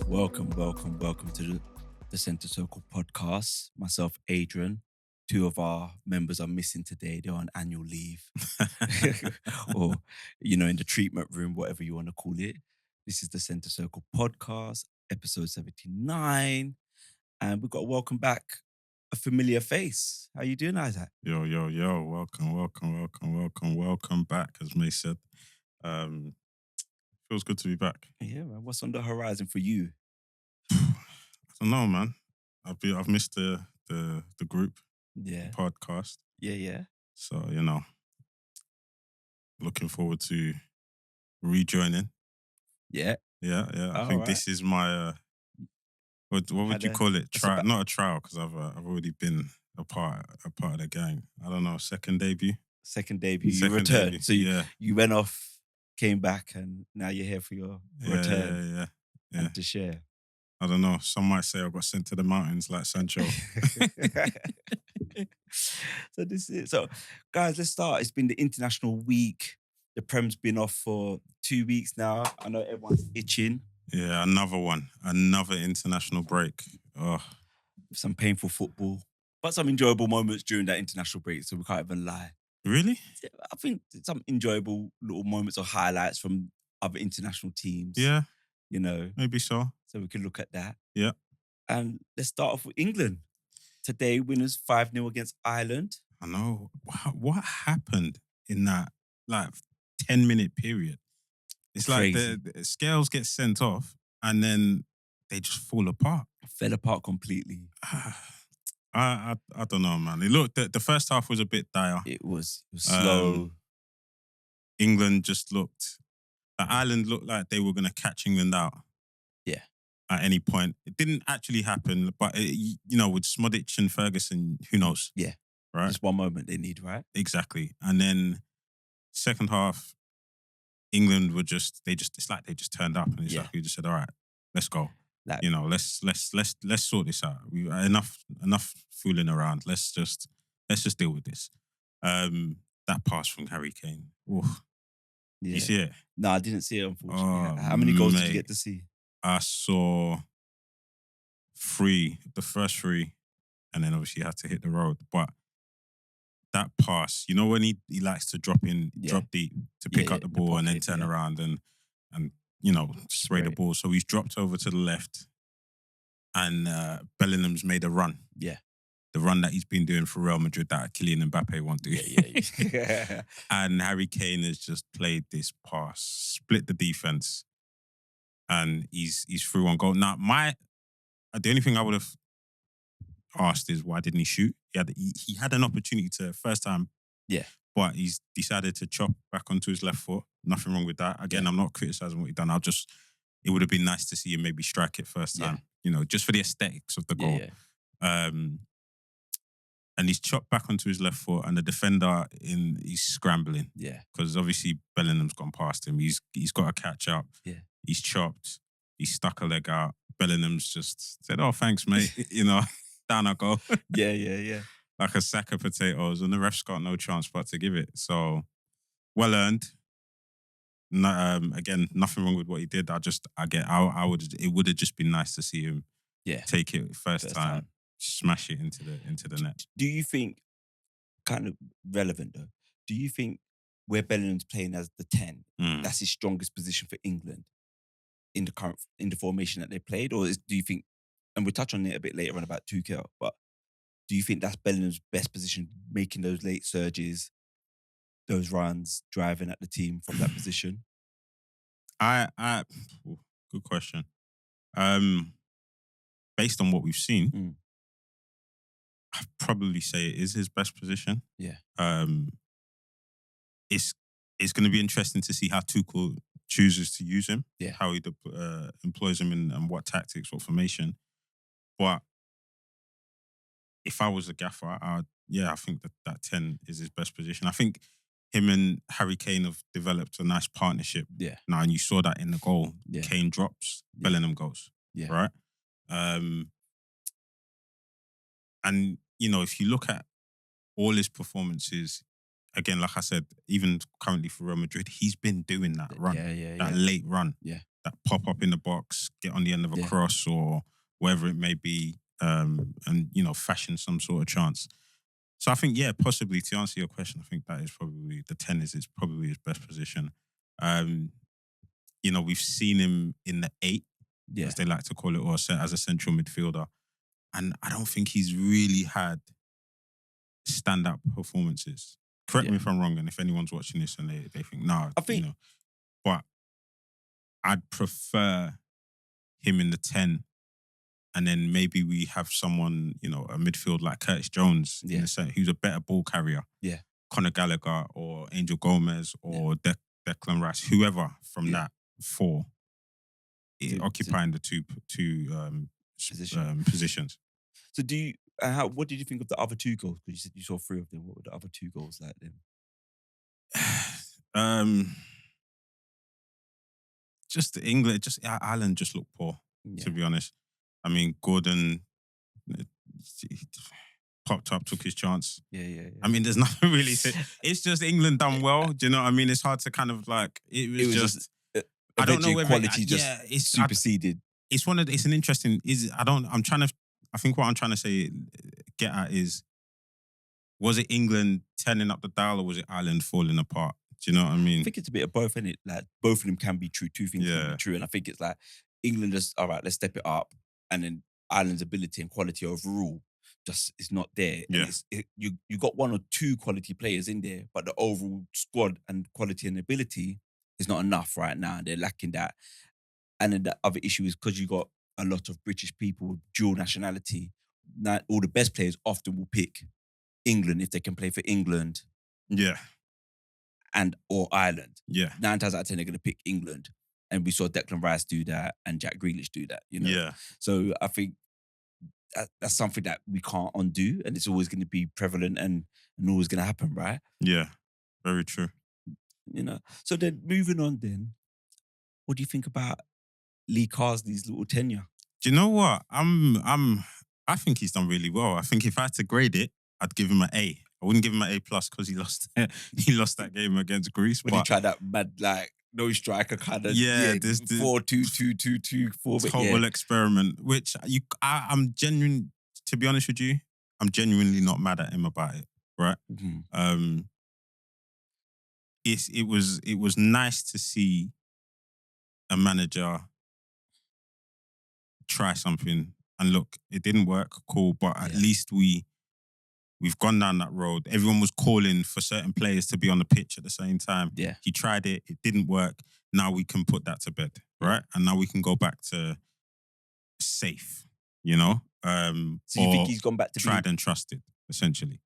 Welcome to the Centre Circle podcast. Myself, Adrian. Two of our members are missing today. They're on annual leave. Or, in the treatment room, whatever you want to call it. This is the Centre Circle podcast, episode 79. And we've got to welcome back a familiar face. How you doing, Isaac? Yo. Welcome back, as May said. Feels good to be back. Yeah, man. What's on the horizon for you? I don't know, man. I've missed the group Yeah. podcast. Yeah. So, looking forward to rejoining. Yeah. I think this is my what would you call it? Not a trial, because I've already been a part of the gang. I don't know, second debut. You returned. So you went off, came back, and now you're here for your return. Yeah. And to share. I don't know. Some might say I got sent to the mountains like Sancho. So this is guys, let's start. It's been the international week. The Prem's been off for 2 weeks now. I know everyone's itching. Yeah, another one. Another international break. Oh. Some painful football, but some enjoyable moments during that international break, so we can't even lie. Really? I think some enjoyable little moments or highlights from other international teams. Yeah. Maybe so. So we can look at that. Yeah. And let's start off with England. Today, winners 5-0 against Ireland. I know. What happened in that 10-minute period? It's Crazy. Like the scales get sent off and then they just fall apart. Fell apart completely. I don't know, man. It looked the first half was a bit dire. It was slow. England just looked. Ireland looked like they were going to catch England out. Yeah. At any point. It didn't actually happen, but with Smodic and Ferguson, who knows? Yeah. Right? Just one moment they need, right? Exactly. And then second half, England were it's like they just turned up and it's like we just said, all right, let's go. Let's sort this out. We enough fooling around. Let's just deal with this. That pass from Harry Kane. Oof. Yeah. You see it? No, I didn't see it, unfortunately. How many goals did you get to see? I saw 3, the first 3, and then obviously you had to hit the road. But that pass, when he likes to drop deep to pick up the ball and then turn around and spray the ball. So he's dropped over to the left and Bellingham's made a run. Yeah. The run that he's been doing for Real Madrid that Kylian Mbappe won't do. Yeah. And Harry Kane has just played this pass, split the defense, and he's through on goal. Now, the only thing I would have asked is why didn't he shoot? He had an opportunity to first time. Yeah. But he's decided to chop back onto his left foot. Nothing wrong with that. Again, I'm not criticising what he's done. It would have been nice to see him maybe strike it first time. Just for the aesthetics of the goal. Yeah. And he's chopped back onto his left foot, and the defender he's scrambling. Yeah. Because obviously Bellingham's gone past him. He's got to catch up. Yeah. He's chopped. He's stuck a leg out. Bellingham's just said, "Oh, thanks, mate." Down I go. Yeah. Like a sack of potatoes, and the ref's got no chance but to give it. So, well earned. No, again, nothing wrong with what he did. It would have just been nice to see him take it first time, smash it into the net. Do you think, kind of relevant though, do you think where Bellingham's playing as the 10, that's his strongest position for England in the formation that they played? Or do you think, and we'll touch on it a bit later on about Tuchel, but do you think that's Bellingham's best position, making those late surges, those runs, driving at the team from that position? Good question. Based on what we've seen, I'd probably say it is his best position. Yeah. It's going to be interesting to see how Tuchel chooses to use him. Yeah. How he employs him and what tactics, what formation. But if I was a gaffer, I think that 10 is his best position. I think him and Harry Kane have developed a nice partnership. Yeah. Now, and you saw that in the goal. Yeah. Kane drops, Bellingham goes. Yeah. Right? And, if you look at all his performances, again, like I said, even currently for Real Madrid, he's been doing that run. Yeah. That late run. Yeah. that pop up in the box, get on the end of a cross or wherever it may be, and fashion some sort of chance. So I think, possibly to answer your question, I think that is probably the 10 is probably his best position. We've seen him in the 8, as they like to call it, or as a central midfielder, and I don't think he's really had stand-up performances. Correct me if I'm wrong, and if anyone's watching this and they think, no, I think, but I'd prefer him in the 10, and then maybe we have someone, a midfield like Curtis Jones, in the set, who's a better ball carrier. Yeah. Conor Gallagher or Angel Gomez or Declan Rice, whoever from that 4, occupying the two positions. So what did you think of the other 2 goals? Because you said you saw 3 of them. What were the other 2 goals like then? Just England, Ireland just looked poor, to be honest. I mean, Gordon he popped up, took his chance. Yeah. I mean, there's nothing really it's just England done well. Do you know what I mean? It's hard to kind of like, it was just I don't know whether quality it's superseded. I think what I'm trying to say, get at is, was it England turning up the dial or was it Ireland falling apart? Do you know what I mean? I think it's a bit of both, isn't it? Like, both of them can be true. 2 things can be true. And I think it's like England just, all right, let's step it up. And then Ireland's ability and quality overall just is not there. Yeah. And you got 1 or 2 quality players in there, but the overall squad and quality and ability is not enough right now. They're lacking that. And then the other issue is because you got a lot of British people with dual nationality, not all the best players often will pick England if they can play for England. Yeah. Or Ireland. Yeah. 9 times out of 10, they're going to pick England. And we saw Declan Rice do that and Jack Grealish do that, Yeah. So I think that's something that we can't undo, and it's always going to be prevalent and always going to happen, right? Yeah. Very true. So then moving on then, what do you think about Lee Carsley's little tenure? Do you know what? I think he's done really well. I think if I had to grade it, I'd give him an A. I wouldn't give him an A+ because he lost that game against Greece. When he tried that mad, like, no striker kind of 4-2-2-2-2 format. Total experiment, which I'm genuine. To be honest with you, I'm genuinely not mad at him about it. Right? Mm-hmm. It was nice to see a manager try something and look, it didn't work. Cool, but at least we've gone down that road. Everyone was calling for certain players to be on the pitch at the same time. Yeah. He tried it. It didn't work. Now we can put that to bed, right? And now we can go back to safe, So you think he's gone back to tried and trusted, essentially?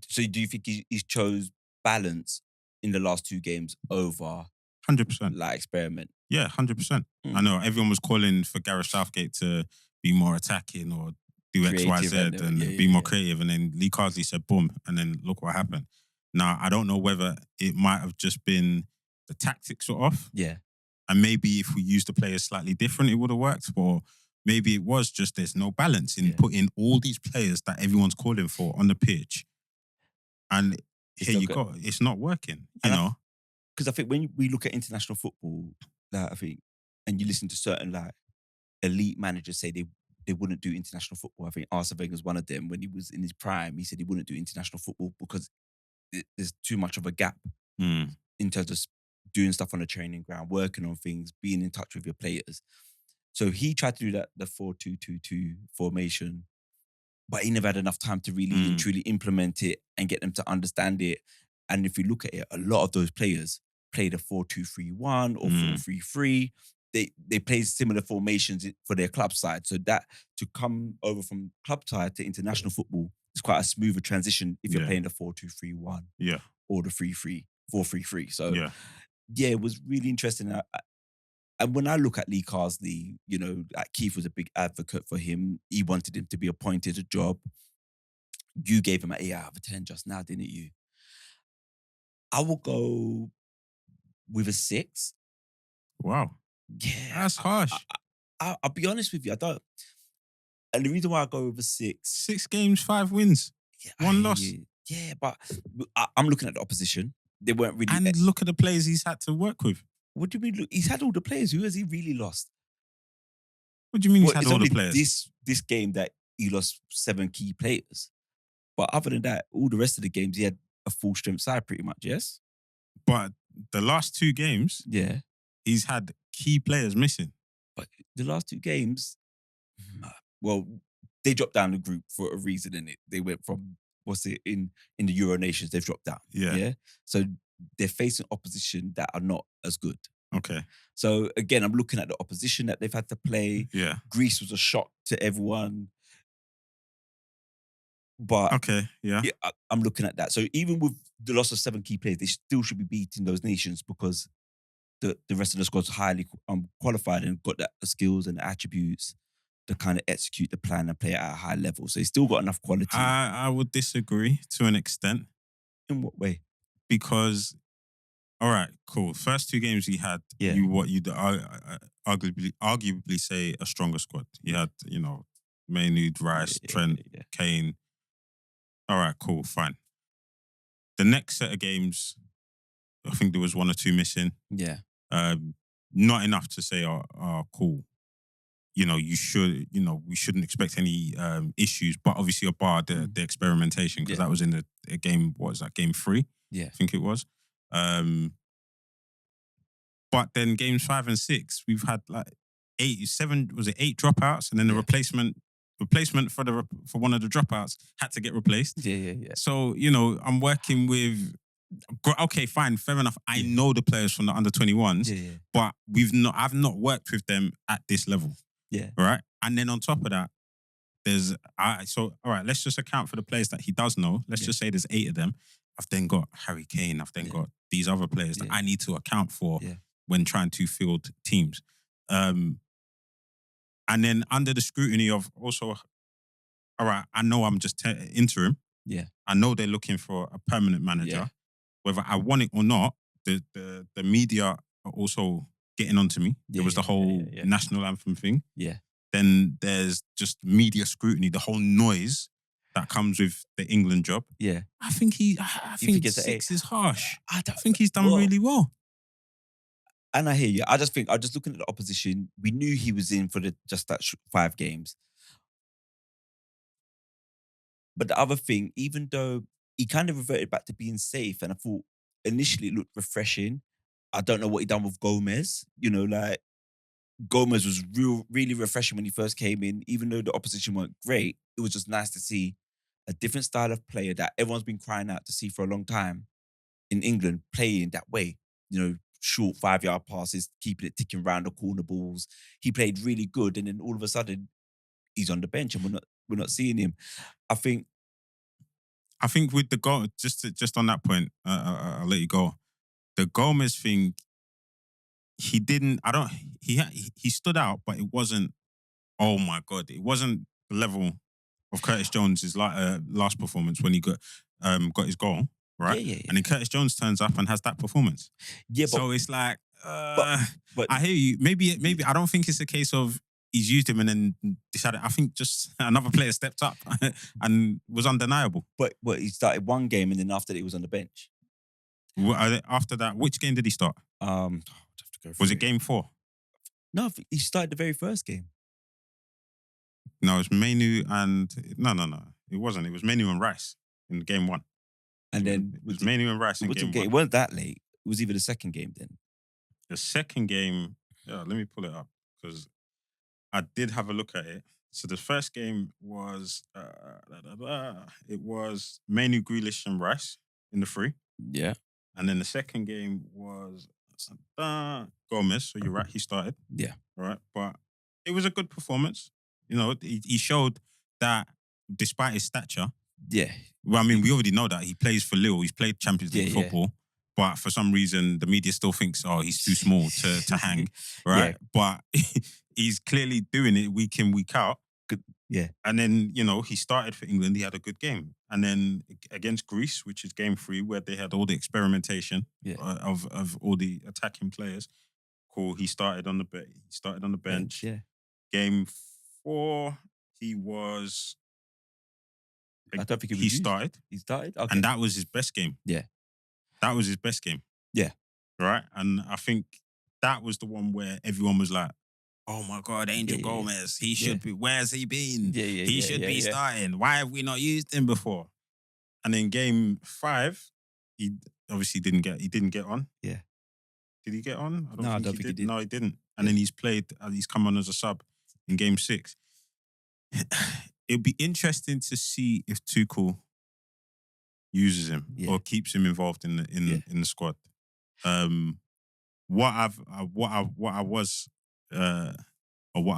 So do you think he's chose balance in the last 2 games over 100%. like experiment? Yeah, 100%. I know everyone was calling for Gareth Southgate to be more attacking or do X, Y, Z and be more creative. And then Lee Carsley said, boom. And then look what happened. Now, I don't know whether it might have just been the tactics were off. Yeah. And maybe if we used the players slightly different, it would have worked. Or maybe it was just there's no balance in putting all these players that everyone's calling for on the pitch. And here you go. It's not working, you know? Because I think when we look at international football, I think, and you listen to certain like elite managers say they wouldn't do international football. I think Arsene Wenger was one of them. When he was in his prime, he said he wouldn't do international football because there's too much of a gap in terms of doing stuff on the training ground, working on things, being in touch with your players. So he tried to do that, the 4-2-2-2 formation, but he never had enough time to really and truly implement it and get them to understand it. And if you look at it, a lot of those players played a 4-2-3-1 or 4-3-3. They play similar formations for their club side. So that to come over from club side to international football is quite a smoother transition if you're playing the 4-2-3-1 or the 4-3-3. So it was really interesting. And when I look at Lee Carsley, like Keith was a big advocate for him. He wanted him to be appointed a job. You gave him an 8 out of 10 just now, didn't you? I will go with a 6. Wow. Yeah. That's harsh. I'll be honest with you. I don't. And the reason why I go with a 6. 6 games, 5 wins. 1 loss. Yeah, but I'm looking at the opposition. They weren't really. And look at the players he's had to work with. What do you mean? Look, he's had all the players. Who has he really lost? What do you mean he's Well, had it's all the only players? this game that he lost 7 key players. But other than that, all the rest of the games he had a full strength side pretty much. Yes. But the last 2 games, Yeah. he's had key players missing. But the last 2 games, well, they dropped down the group for a reason, and they went from in the Euro Nations, they've dropped down. Yeah. So they're facing opposition that are not as good. Okay. So again, I'm looking at the opposition that they've had to play. Yeah. Greece was a shock to everyone. But Okay, yeah. I'm looking at that. So even with the loss of 7 key players, they still should be beating those nations because the rest of the squad's highly qualified and got the skills and the attributes to kind of execute the plan and play it at a high level. So he's still got enough quality. I would disagree to an extent. In what way? Because, all right, cool. First 2 games he had, you'd arguably say a stronger squad. He had, Maynard, Rice, Trent, Kane. All right, cool, fine. The next set of games, I think there was 1 or 2 missing. Yeah. Not enough to say, cool. We shouldn't expect any issues, but obviously bar the experimentation, because that was in the game, what was that, game 3? Yeah. I think it was. But then games 5 and 6, we've had like 8 dropouts, and then the replacement for one of the dropouts had to get replaced. Yeah. So, I'm working with, okay, fine, fair enough. I know the players from the under 21s, but I've not worked with them at this level. Yeah. Right. And then on top of that, all right, let's just account for the players that he does know. Let's just say there's 8 of them. I've then got Harry Kane. I've then got these other players that I need to account for when trying to field teams. And then under the scrutiny of also, all right, I know I'm just interim. Yeah. I know they're looking for a permanent manager. Yeah. Whether I want it or not, the media are also getting onto me. There was the whole national anthem thing. Yeah. Then there's just media scrutiny, the whole noise that comes with the England job. Yeah. I think 6 is harsh. I think he's done really well. And I hear you. I just looking at the opposition, we knew he was in for just that 5 games. But the other thing, even though he kind of reverted back to being safe, and I thought initially it looked refreshing. I don't know what he done with Gomez. Like Gomez was really refreshing when he first came in. Even though the opposition weren't great, it was just nice to see a different style of player that everyone's been crying out to see for a long time in England playing that way. Short 5-yard passes, keeping it ticking around the corner balls. He played really good, and then all of a sudden he's on the bench, and we're not seeing him. I think with the goal, just on that point, I'll let you go. The Gomez thing, he didn't. He stood out, but it wasn't. Oh my God! It wasn't the level of Curtis Jones's last performance when he got his goal, right? Yeah. And then Curtis Jones turns up and has that performance. Yeah, so it's like, but I hear you. Maybe I don't think it's a case of he's used him and then decided. I think just another player stepped up and was undeniable. But he started 1 game, and then after that he was on the bench. After that, which game did he start? I'd have to go was it game 4? No, he started the very first game. No, it was Menu and no. It wasn't. It was Menu and Rice in game 1. And then it was Menu and Rice in game 1. It wasn't that late. It was either the second game then. The second game, let me pull it up because I did have a look at it. So the first game was it was Menu, Grealish and Rice in the 3. Yeah. And then the second game was Gomez. So you're right, he started. Yeah. All right. But it was a good performance. He showed that despite his stature. Yeah. Well, I mean, we already know that. He plays for Lille. He's played Champions League football. But for some reason, the media still thinks, he's too small to hang. Right. Yeah. But he's clearly doing it week in, week out. Good. Yeah. And then, he started for England. He had a good game. And then against Greece, which is game 3, where they had all the experimentation of all the attacking players. Cool. He started on the bench. Yeah. Game 4, he was. I don't think he started. He started? Okay. And that was his best game. Yeah. That was his best game. Yeah. Right? And I think that was the one where everyone was like, oh my God, Angel Yeah. Gomez, he should be, where's he been? Yeah. He should be starting. Why have we not used him before? And in game 5, he obviously didn't get on. Yeah. Did he get on? No, I don't think he did. No, he didn't. And then he's come on as a sub in game 6. It'd be interesting to see if Tuchel uses him or keeps him involved in the squad. What I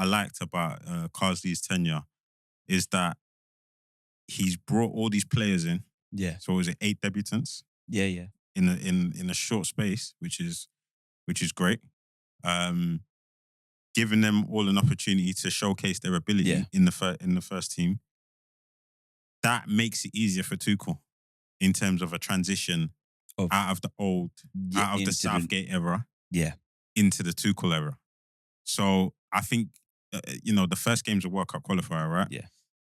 liked about Carsley's tenure is that he's brought all these players in. Yeah. So was it 8 debutants? Yeah. In a short space, which is great. Giving them all an opportunity to showcase their ability in the first team. That makes it easier for Tuchel in terms of a transition out of the Southgate era, into the Tuchel era. So I think the first game's a World Cup qualifier, right? Yeah.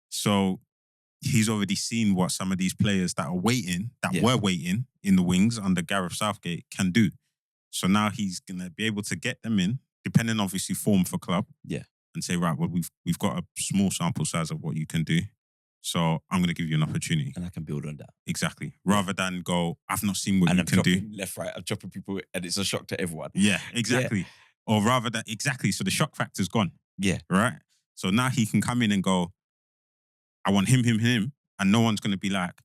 So he's already seen what some of these players that were waiting in the wings under Gareth Southgate can do. So now he's gonna be able to get them in, depending obviously form for club. Yeah. And say, right, well, we've got a small sample size of what you can do. So I'm gonna give you an opportunity. And I can build on that. Exactly. Rather than go, I've not seen what you can do. Left, right, I'm chopping people and it's a shock to everyone. Yeah, exactly. Yeah. Or rather than so the shock factor's gone. Yeah. Right? So now he can come in and go, I want him, and no one's gonna be like,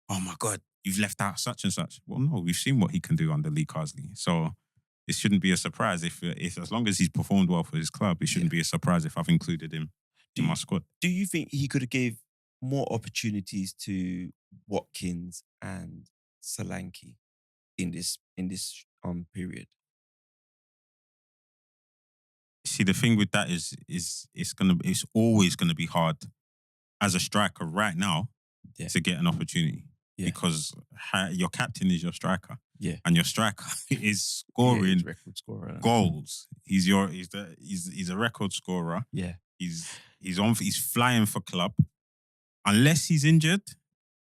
oh my God, you've left out such and such. Well, no, we've seen what he can do under Lee Carsley. So it shouldn't be a surprise if as long as he's performed well for his club, it shouldn't be a surprise if I've included him in my squad. Do you think he could have gave more opportunities to Watkins and Solanke in this period? See, the thing with that is it's always gonna be hard as a striker right now to get an opportunity. Yeah. Because your captain is your striker. Yeah. And your striker is scoring record scorer, goals. He's a record scorer. Yeah. He's flying for club. Unless he's injured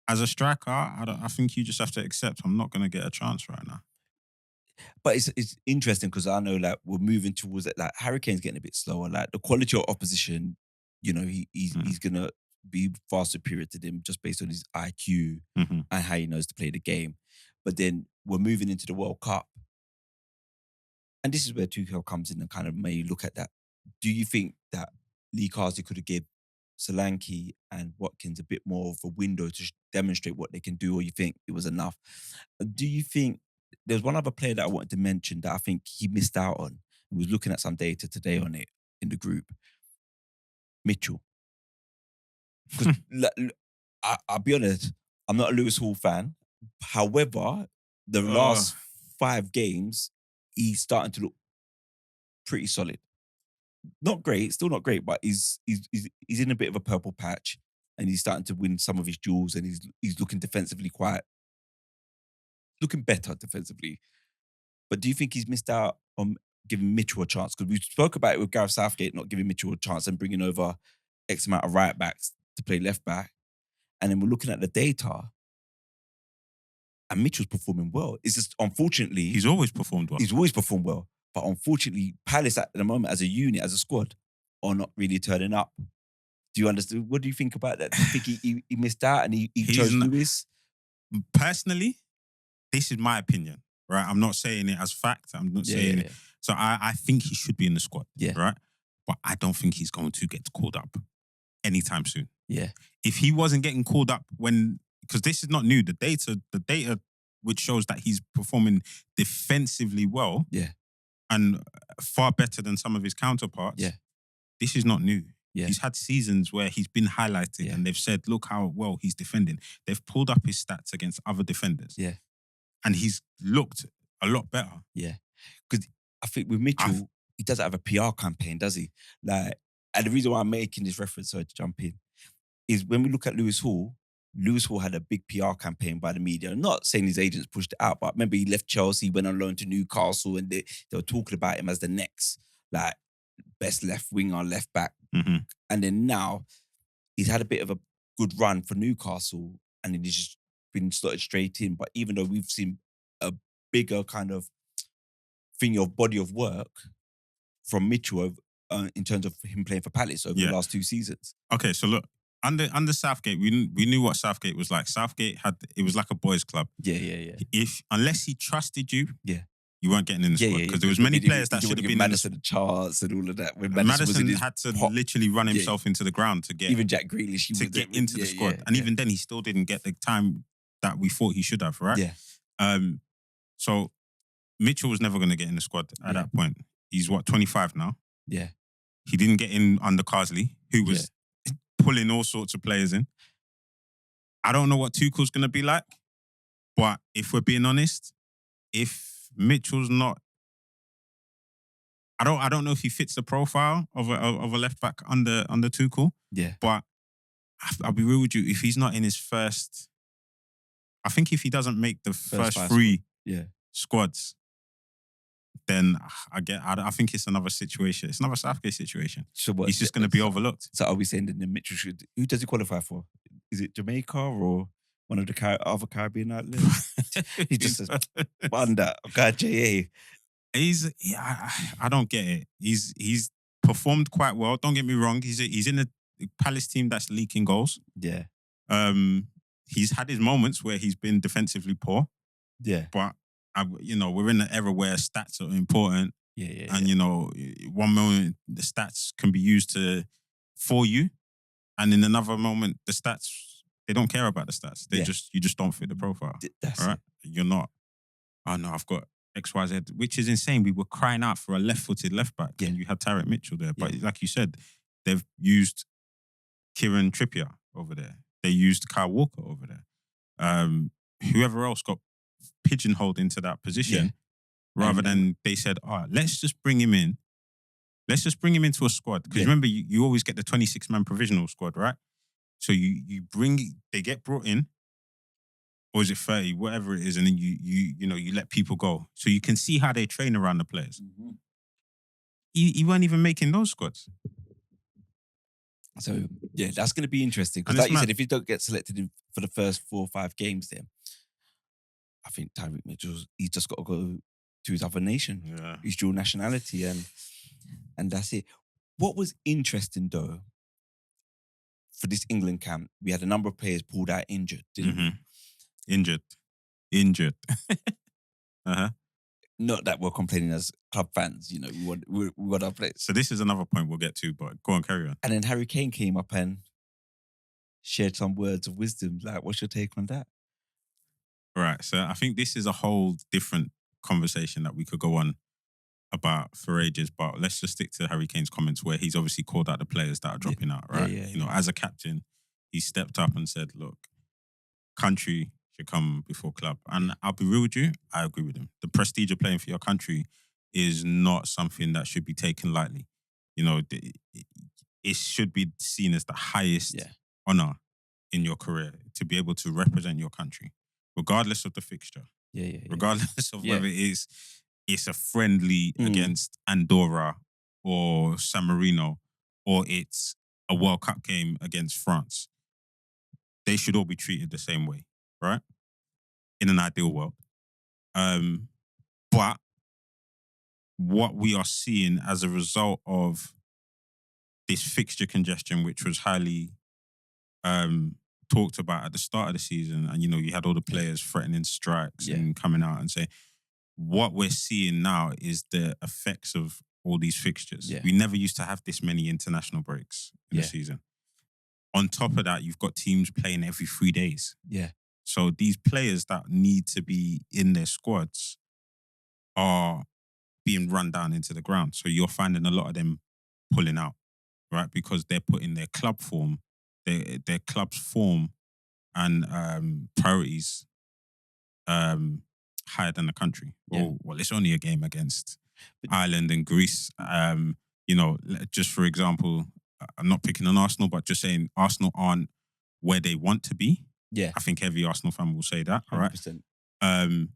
as a striker, I think you just have to accept I'm not gonna get a chance right now. But it's interesting because I know like we're moving towards it. Like Harry Kane's getting a bit slower. Like the quality of opposition, he's gonna be far superior to them just based on his IQ and how he knows to play the game. But then we're moving into the World Cup. And this is where Tuchel comes in and kind of may look at that. Do you think that Lee Carsley could have given Solanke and Watkins a bit more of a window to demonstrate what they can do, or you think it was enough? Do you think there's one other player that I wanted to mention that I think he missed out on? I was looking at some data today on it in the group. Mitchell. Because I'll be honest, I'm not a Lewis Hall fan. However, the last 5 games, he's starting to look pretty solid. Not great, still not great, but he's in a bit of a purple patch, and he's starting to win some of his duels, and he's looking defensively looking better defensively. But do you think he's missed out on giving Mitchell a chance? Because we spoke about it with Gareth Southgate not giving Mitchell a chance and bringing over X amount of right backs to play left back. And then we're looking at the data, and Mitchell's performing well. It's just, unfortunately... He's always performed well. He's always performed well. But unfortunately, Palace at the moment, as a unit, as a squad, are not really turning up. Do you understand? What do you think about that? Do you think he missed out and he chose Lewis? Personally, this is my opinion, right? I'm not saying it as fact. I'm not saying it. So I think he should be in the squad, right? But I don't think he's going to get called up anytime soon. Yeah. If he wasn't getting called up because this is not new, the data which shows that he's performing defensively well, and far better than some of his counterparts. Yeah. This is not new. Yeah. He's had seasons where he's been highlighted and they've said, look how well he's defending. They've pulled up his stats against other defenders. Yeah. And he's looked a lot better. Yeah. Because I think with Mitchell, he doesn't have a PR campaign, does he? Like, and the reason why I'm making this reference, sorry to jump in, is when we look at Lewis Hall had a big PR campaign by the media. I'm not saying his agents pushed it out, but remember he left Chelsea, went on loan to Newcastle, and they were talking about him as the next, like, best left winger, left back. Mm-hmm. And then now he's had a bit of a good run for Newcastle, and then he's just been slotted straight in. But even though we've seen a bigger kind of thing of body of work from Mitchell in terms of him playing for Palace over the last 2 seasons. Okay, so look, under Southgate, we knew what Southgate was like. Southgate it was like a boys' club. Yeah. Unless he trusted you, you weren't getting in the squad because there was But many players that should have been Madison in the charts and all of that. When Madison had to literally run himself into the ground to get even Jack Grealish to get into the squad, and even then he still didn't get the time that we thought he should have. Right? Yeah. So Mitchell was never going to get in the squad at that point. He's 25 now. Yeah. He didn't get in under Carsley, who was pulling all sorts of players in. I don't know what Tuchel's going to be like, but if we're being honest, if Mitchell's not, I don't know if he fits the profile of a left back under Tuchel. Yeah. But I'll be real with you, if he's not in his first, I think if he doesn't make the first 3 squads, then I think it's another situation. It's another Southgate situation. So what, he's just going to be overlooked. So are we saying that Mitchell should? Who does he qualify for? Is it Jamaica or one of the other Caribbean outlets? He just says, "Banda, God, JA." I don't get it. He's performed quite well. Don't get me wrong. He's in a Palace team that's leaking goals. Yeah. He's had his moments where he's been defensively poor. Yeah. But we're in an era where stats are important. Yeah. And one moment the stats can be used for you, and in another moment the stats, they don't care about the stats. You just don't fit the profile. That's all right. You're not. Oh no, I've got XYZ, which is insane. We were crying out for a left-footed left back, and you had Tarek Mitchell there. But like you said, they've used Kieran Trippier over there. They used Kyle Walker over there. Whoever else got pigeonholed into that position, rather than they said, all right, let's just bring him in. Let's just bring him into a squad. Because remember, you always get the 26-man provisional squad, right? So they get brought in, or is it 30, whatever it is, and then you let people go. So you can see how they train around the players. Mm-hmm. He weren't even making those squads. So, that's going to be interesting. Because like you said, if you don't get selected for the first 4 or 5 games then, I think Tyreek Mitchell, he's just got to go to his other nation, his dual nationality, and that's it. What was interesting, though, for this England camp, we had a number of players pulled out injured, didn't we? Injured. Not that we're complaining as club fans, we want our players. So this is another point we'll get to, but go on, carry on. And then Harry Kane came up and shared some words of wisdom. Like, what's your take on that? Right. So I think this is a whole different conversation that we could go on about for ages, but let's just stick to Harry Kane's comments where he's obviously called out the players that are dropping out, right? As a captain, he stepped up and said, look, country should come before club. And I'll be real with you, I agree with him. The prestige of playing for your country is not something that should be taken lightly. It should be seen as the highest honour in your career to be able to represent your country, regardless of the fixture. Regardless of whether it's a friendly against Andorra or San Marino, or it's a World Cup game against France. They should all be treated the same way, right? In an ideal world. But what we are seeing as a result of this fixture congestion, which was highly talked about at the start of the season, and you had all the players threatening strikes and coming out and saying, what we're seeing now is the effects of all these fixtures. We never used to have this many international breaks in the season. On top of that, you've got teams playing every 3 days. So these players that need to be in their squads are being run down into the ground. So you're finding a lot of them pulling out, right? Because they're putting their club form, their club's form and priorities higher than the country. Well, it's only a game against Ireland and Greece. Just for example, I'm not picking on Arsenal, but just saying Arsenal aren't where they want to be. I think every Arsenal fan will say that, all right? 100%.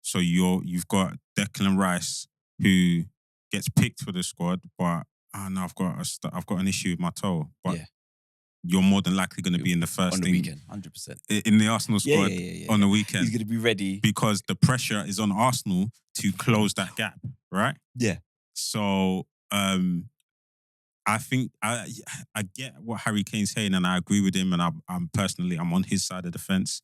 So you've got Declan Rice who gets picked for the squad, but I've got an issue with my toe. But you're more than likely going to be in the first on the thing, weekend, 100%. In the Arsenal squad on the weekend. He's going to be ready because the pressure is on Arsenal to close that gap. right? Yeah. So I think I get what Harry Kane's saying, and I agree with him. And I'm personally I'm on his side of the fence.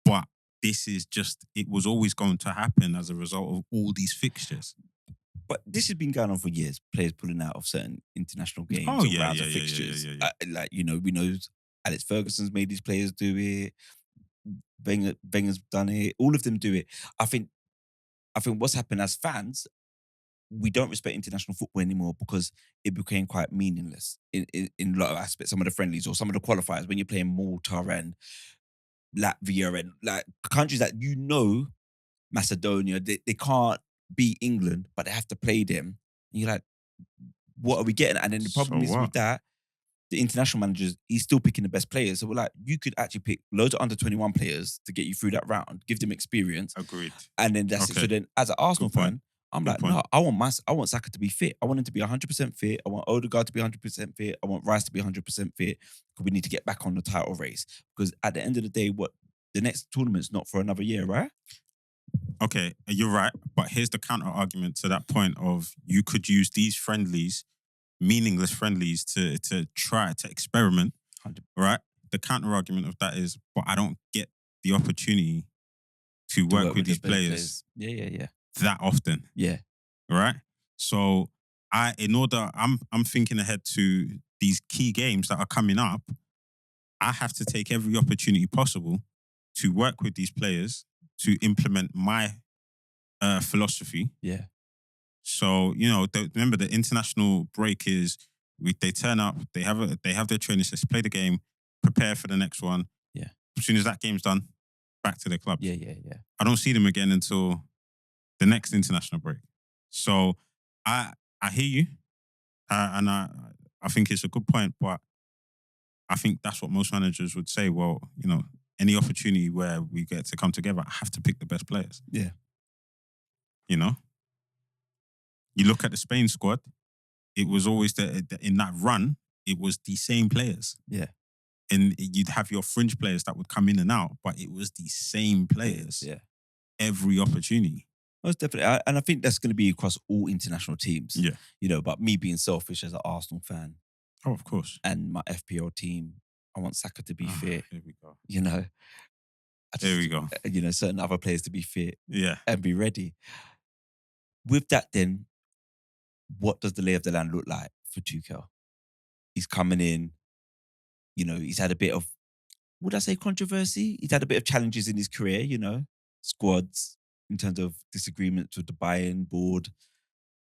But this is just it was always going to happen as a result of all these fixtures. But this has been going on for years. Players pulling out of certain international games Oh or yeah, rounds yeah, of yeah, fixtures. yeah, yeah, yeah. Like, you know, we know Alex Ferguson's made these players do it. Wenger's done it. All of them do it. I think what's happened as fans, we don't respect international football anymore because it became quite meaningless in a lot of aspects. Some of the friendlies or some of the qualifiers when you're playing Malta and Latvia and like countries that you know, Macedonia, they can't beat England, but they have to play them. And you're like, what are we getting? And then the So problem is what? with that, the international managers, he's still picking the best players. So we're like, you could actually pick loads of under 21 players to get you through that round, give them experience, Agreed. and then that's it. So Okay. then, as an Arsenal Good point. fan, I'm Good like, point. no, I want Saka to be fit. I want him to be 100% fit. I want Odegaard to be 100% fit. I want Rice to be 100% fit because we need to get back on the title race. Because at the end of the day, what the next tournament's not for another year, right? Okay, you're right. But here's the counter argument to that point of you could use these friendlies, meaningless friendlies, to try to experiment, 100. right? The counter argument of that is, but I don't get the opportunity to To work with the these better players Yeah. that often, Yeah. right? So I'm thinking ahead to these key games that are coming up. I have to take every opportunity possible to work with these players to implement my philosophy. Yeah. So remember the international break is they turn up, they have their training sessions, play the game, prepare for the next one. Yeah. As soon as that game's done, back to their clubs. Yeah. I don't see them again until the next international break. So I hear you, and I think it's a good point, but I think that's what most managers would say. Well, any opportunity where we get to come together, I have to pick the best players. Yeah. You look at the Spain squad, it was always in that run, it was the same players. Yeah. And you'd have your fringe players that would come in and out, but it was the same players. Yeah. Every opportunity. Most definitely. And I think that's going to be across all international teams. Yeah. But me being selfish as an Arsenal fan Oh, of course. and my FPL team, I want Saka to be fit. Here we go. There we go. Certain other players to be fit Yeah. and be ready. With that, then, what does the lay of the land look like for Tuchel? He's coming in, he's had a bit of, would I say controversy? He's had a bit of challenges in his career, squads in terms of disagreements with the Bayern board,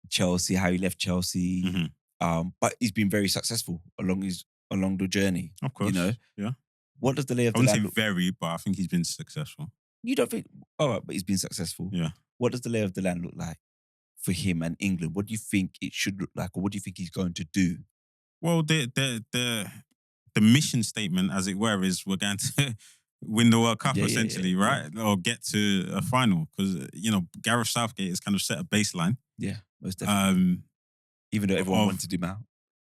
Chelsea, how he left Chelsea. Mm-hmm. But he's been very successful along the journey. Of course. Yeah. What does the lay of I the wouldn't land say very, but I think he's been successful. You don't think? All right, but he's been successful. Yeah. What does the lay of the land look like for him and England? What do you think it should look like, or what do you think he's going to do? Well, the mission statement, as it were, is we're going to win the World Cup, essentially, right? Yeah. Or get to a final, because Gareth Southgate has kind of set a baseline. Yeah, most definitely. Even though everyone wanted him out.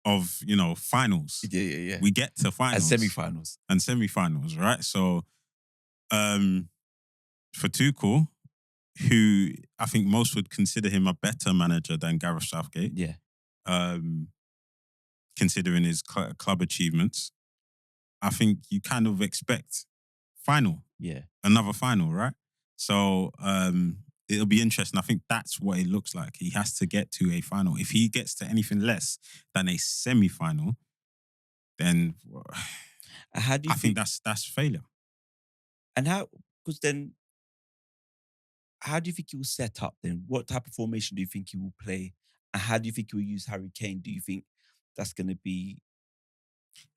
Of finals. Yeah. We get to finals and semi-finals, right? So, for Tuchel, who I think most would consider him a better manager than Gareth Southgate. Yeah. Considering his club achievements, I think you kind of expect final. Yeah. Another final, right? So it'll be interesting. I think that's what it looks like. He has to get to a final. If he gets to anything less than a semi-final, then how do you I think that's failure. And because then, how do you think he will set up then? What type of formation do you think he will play? And how do you think he will use Harry Kane? Do you think that's going to be...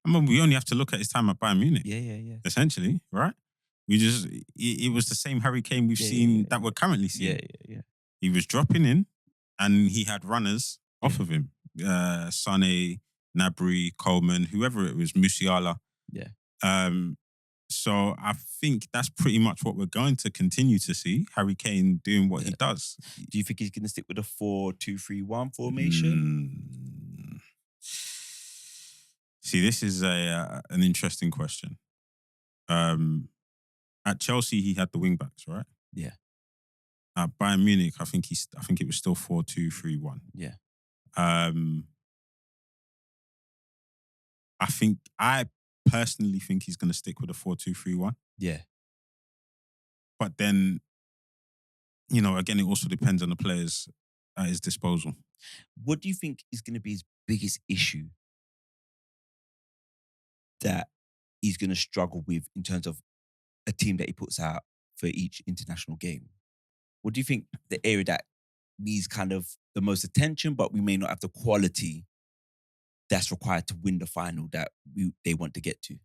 I mean, we only have to look at his time at Bayern Munich. Yeah. Essentially, right? It was the same Harry Kane we've seen that we're currently seeing. Yeah. He was dropping in and he had runners off of him. Sané, Gnabry, Coleman, whoever it was, Musiala. Yeah. So I think that's pretty much what we're going to continue to see. Harry Kane doing what he does. Do you think he's going to stick with a 4-2-3-1 formation? See, this is an interesting question. At Chelsea, he had the wing backs, right? Yeah. At Bayern Munich, I think it was still 4-2-3-1. Yeah. I personally think he's going to stick with a 4-2-3-1. Yeah. But then, again, it also depends on the players at his disposal. What do you think is going to be his biggest issue that he's going to struggle with in terms of a team that he puts out for each international game? What do you think the area that needs kind of the most attention, but we may not have the quality that's required to win the final that they want to get to?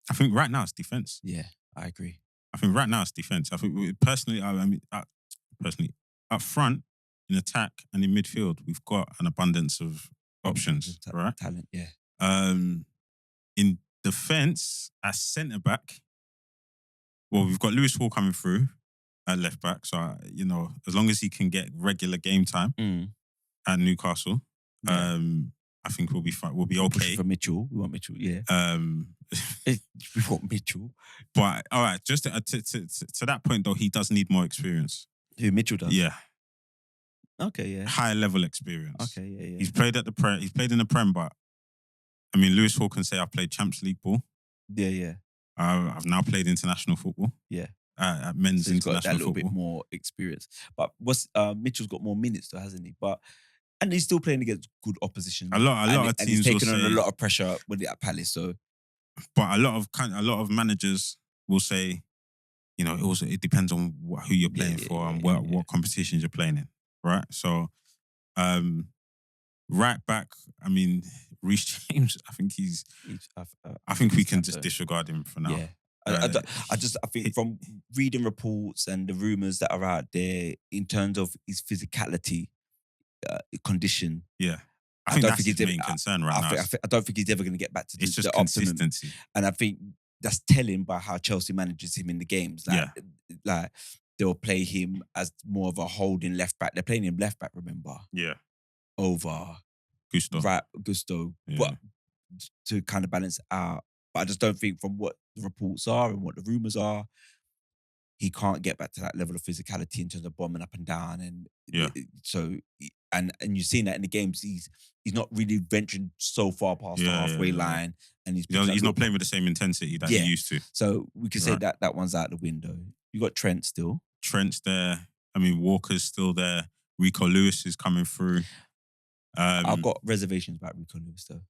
I think right now it's defense. Yeah, I agree. I think right now it's defense. I think personally, up front, in attack and in midfield, we've got an abundance of options, right? Talent, yeah. In defense, as centre back, well, we've got Lewis Hall coming through at left back. So, as long as he can get regular game time at Newcastle, Yeah. I think we'll be fine. We'll be okay. For Mitchell, we want Mitchell. Yeah, we want Mitchell. But all right, just to that point though, he does need more experience. Who, Mitchell does? Yeah. Okay, yeah. Higher level experience. Okay, yeah. He's played at the Prem. He's played in the Prem, but I mean, Lewis Hall can say I've played Champions League ball. Yeah. I've now played international football. Yeah. At men's so he's got international that little football. bit more experience. But Mitchell's got more minutes though, hasn't he? And he's still playing against good opposition. A lot of teams and he's taking will on say, a lot of pressure with it at Palace. So, but a lot of managers will say, it depends on who you're playing for and what competitions you're playing in, right? So, right back, I mean, Reece James, I think we can just disregard him for now. Yeah. I think from reading reports and the rumours that are out there in terms of his physicality, condition. Yeah. I think that's his main concern right now. I don't think he's ever going to get back to it's just the consistency. optimum. And I think that's telling by how Chelsea manages him in the games. Like they'll play him as more of a holding left back. They're playing him left back, remember? Yeah. Over Gusto. Right, Gusto. Yeah. But to kind of balance it out. But I just don't think from what the reports are and what the rumours are, he can't get back to that level of physicality in terms of bombing up and down. And so, and you've seen that in the games, he's not really venturing so far past the halfway line. And he's not playing with the same intensity that he used to. So we could say that one's out the window. You got Trent still. Trent's there. I mean, Walker's still there. Rico Lewis is coming through. I've got reservations about Rico Lewis though.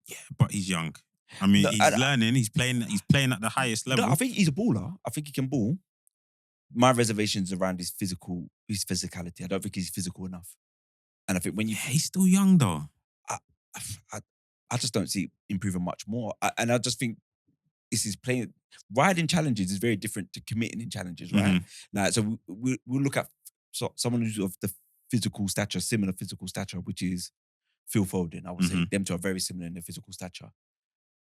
Yeah, but he's young. I mean, he's learning. He's playing at the highest level. No, I think he's a baller. I think he can ball. My reservations around his physicality. I don't think he's physical enough. And I think when he's still young though. I just don't see improving much more. And I just think this is playing. Riding challenges is very different to committing in challenges, right? Mm-hmm. Like, so we'll look at someone who's of the similar physical stature, which is Phil Foden. I would say them two are very similar in their physical stature.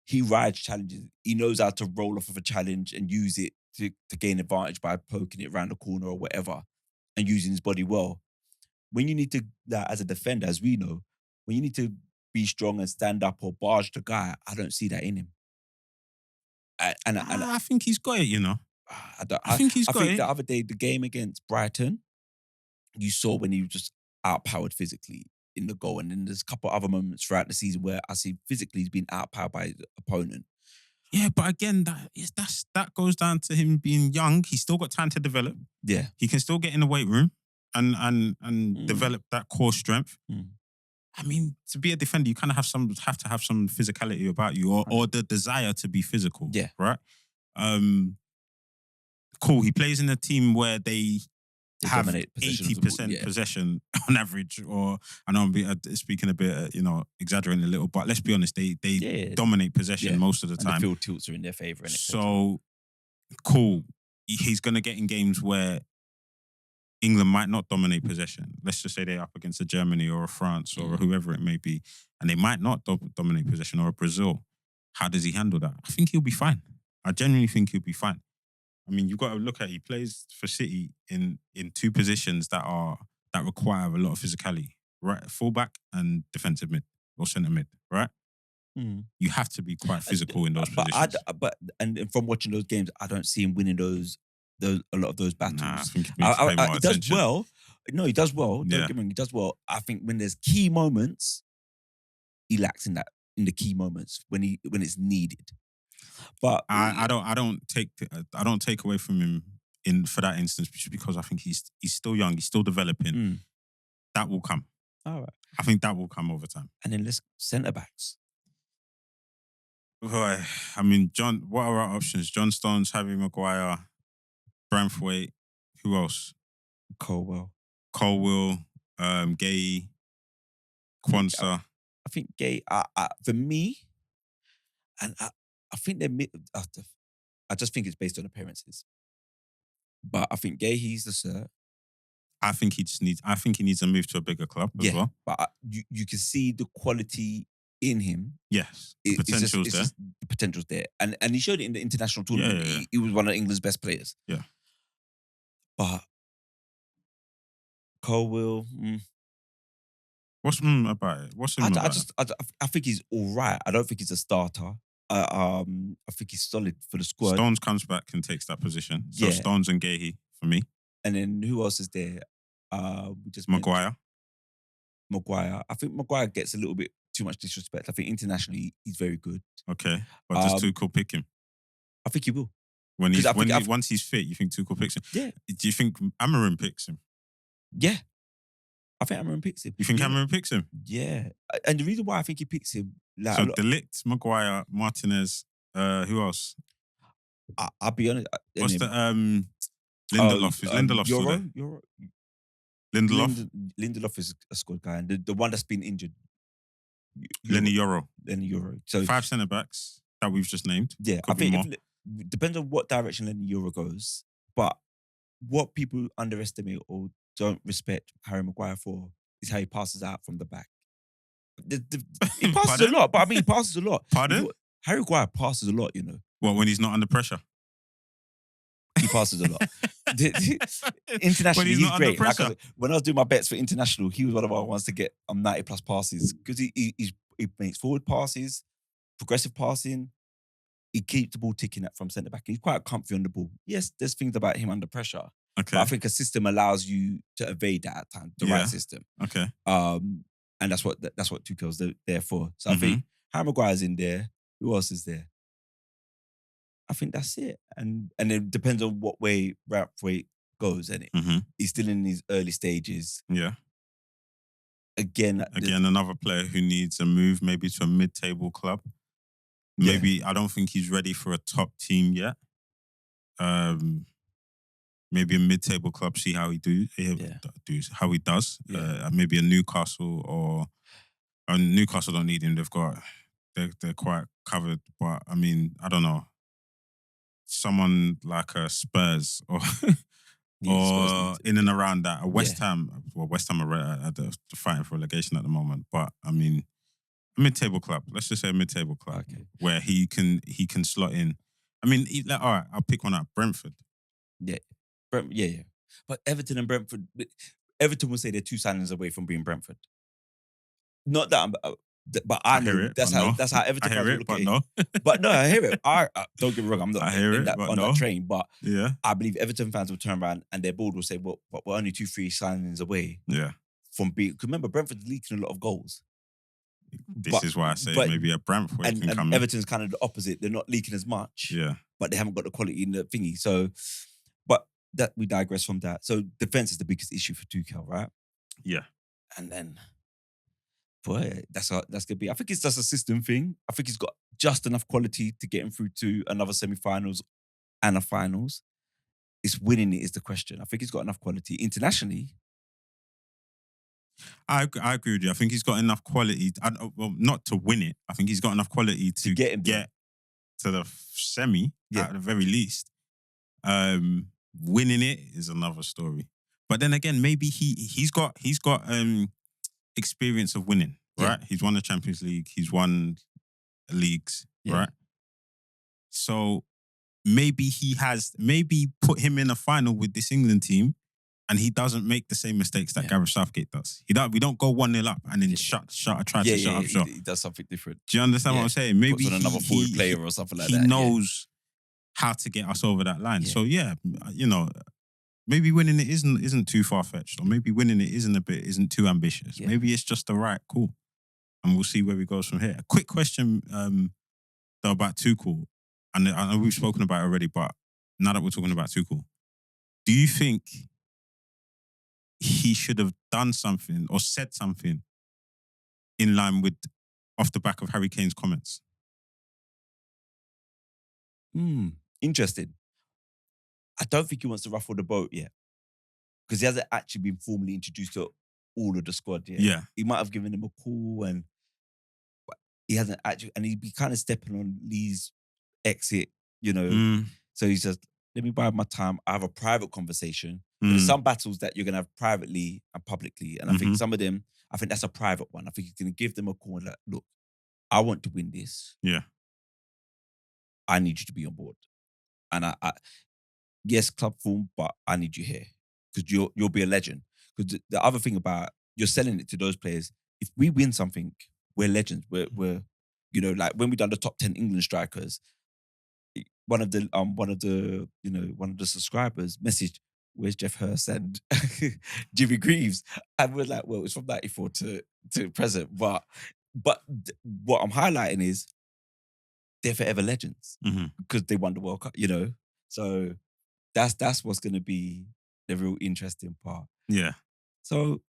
He rides challenges. He knows how to roll off of a challenge and use it to gain advantage by poking it around the corner or whatever and using his body well. When you need to, as a defender, as we know, when you need to be strong and stand up or barge the guy, I don't see that in him. I think he's got it, I think he's got it. The other day, the game against Brighton, you saw when he was just outpowered physically in the goal. And then there's a couple of other moments throughout the season where I see physically he's been outpowered by his opponent. Yeah, but again, that goes down to him being young. He's still got time to develop. Yeah. He can still get in the weight room and develop that core strength. I mean, to be a defender, you kind of have to have some physicality about you or the desire to be physical. Yeah. Right? Cool. He plays in a team where they have 80% possession on average, or I know I'm speaking a bit, exaggerating a little, but let's be honest, they dominate possession most of the time. And the field tilts are in their favour. So, cool. He's going to get in games where England might not dominate possession. Let's just say they're up against a Germany or a France or whoever it may be, and they might not dominate possession, or a Brazil. How does he handle that? I think he'll be fine. I genuinely think he'll be fine. I mean, you've got to look at, he plays for City in two positions that require a lot of physicality, right? Fullback and defensive mid or centre mid, right? You have to be quite physical in those positions. And from watching those games, I don't see him winning those a lot of those battles. Nah, I think he needs to pay more he does attention. well. No, he does well. Don't Yeah. get me wrong, he does well. I think when there's key moments, he lacks in the key moments when it's needed. But I don't take away from him for that instance, just because I think he's still young, he's still developing. That will come. All right. I think that will come over time. And then let's centre backs. Right. I mean, what are our options? John Stones, Harry Maguire, Branthwaite, who else? Colwell, Gay, Kwanzaa. I think Gay, for me, and I think they're I just think it's based on appearances. But I think Gay, he's the cert. I think he needs to move to a bigger club as well. But you can see the quality in him. Yes, the potential's there. The potential's there. And he showed it in the international tournament. Yeah. He was one of England's best players. Yeah. But Colwell, what's about it? What's about it? I think he's all right. I don't think he's a starter. I think he's solid for the squad. Stones comes back and takes that position. So Stones and Gahey for me. And then who else is there? We just Maguire. I think Maguire gets a little bit too much disrespect. I think internationally he's very good. Okay, but does Tuchel pick him? I think he will. Once he's fit, you think Tuchel picks him? Yeah. Do you think Amorim picks him? Yeah. I think Amorim picks him. You think Amorim picks him? Yeah. And the reason why I think he picks him... So De Ligt, Maguire, Martinez, who else? I'll be honest. What's the... Lindelof. Is Lindelof still there? Lindelof is a squad guy. And the one that's been injured... Lenny Yoro. So 5 centre-backs that we've just named. Yeah. I think depends on what direction Lenny Yoro goes. But what people underestimate or don't respect Harry Maguire for is how he passes out from the back. He passes a lot, but I mean, he passes a lot. Pardon? Harry Maguire passes a lot, you know. What, when he's not under pressure? He passes a lot. Internationally, he's great. Like, when I was doing my bets for international, he was one of our ones to get 90 plus passes because he makes forward passes, progressive passing. He keeps the ball ticking from centre back. He's quite comfy on the ball. Yes, there's things about him under pressure. Okay. But I think a system allows you to evade that at times, the right system. Okay. And that's what Tuchel's there for. So I think Harry Maguire's in there. Who else is there? I think that's it. And it depends on what way Branthwaite goes, and he's still in his early stages. Yeah. Again, another player who needs a move, maybe to a mid-table club. Maybe I don't think he's ready for a top team yet. Maybe a mid-table club, see how he how he does. Yeah. Maybe a Newcastle or Newcastle don't need him. They're quite covered. But I mean, I don't know. Someone like a Spurs or Spurs in and around that. A West Ham. Well, West Ham are fighting for relegation at the moment. But I mean, a mid-table club. Let's just say a mid-table club where he can slot in. I mean, all right, I'll pick one up. Brentford. Yeah. Yeah. But Everton and Brentford, Everton will say they're 2 signings away from being Brentford. Not that but I hear know it, that's how Everton fans look at it. But no, I hear it. Don't get me wrong, I'm not on that train, but I believe Everton fans will turn around and their board will say, well, but we're only 2-3 signings away from being... Because remember, Brentford's leaking a lot of goals. This is why I say maybe a Branthwaite can come in. Everton's kind of the opposite. They're not leaking as much, but they haven't got the quality in the thingy. So, but that we digress from that. So defense is the biggest issue for Tuchel, right? Yeah. And then, boy, that's gonna be. I think it's just a system thing. I think he's got just enough quality to get him through to another semi-finals and a finals. It's winning it is the question. I think he's got enough quality internationally. I agree with you. I think he's got enough quality. Well, not to win it. I think he's got enough quality to get to the semi at the very least. Winning it is another story. But then again, maybe he's got experience of winning, right? He's won the Champions League. He's won leagues, right? So maybe put him in a final with this England team. And he doesn't make the same mistakes that Gareth Southgate does. We don't go 1-0 up and then try to shut up shop. He does something different. Do you understand what I'm saying? Maybe puts on another forward player or something like that. He knows how to get us over that line. Yeah. So yeah, you know, maybe winning it isn't too far fetched, or maybe winning it isn't too ambitious. Yeah. Maybe it's just the right call, and we'll see where we go from here. A quick question though about Tuchel, and I know we've spoken about it already, but now that we're talking about Tuchel, do you think he should have done something or said something in line with off the back of Harry Kane's comments? Interesting. I don't think he wants to ruffle the boat yet, because he hasn't actually been formally introduced to all of the squad yet. Yeah. He might have given him a call, and he hasn't actually, and he'd be kind of stepping on Lee's exit, you know. So he says, let me bide my time. I have a private conversation. There's some battles that you're going to have privately and publicly. And I think some of them, I think that's a private one. I think he's going to give them a call and like, look, I want to win this. Yeah. I need you to be on board. And I yes, club form, but I need you here, because you'll be a legend. Because the other thing about, you're selling it to those players, if we win something, we're legends. We're you know, like when we done the top 10 England strikers, one of the subscribers messaged, where's Jeff Hurst and Jimmy Greaves? And we're like, well, it's from 94 to present. But what I'm highlighting is they're forever legends because they won the World Cup, you know? So that's what's going to be the real interesting part. Yeah. So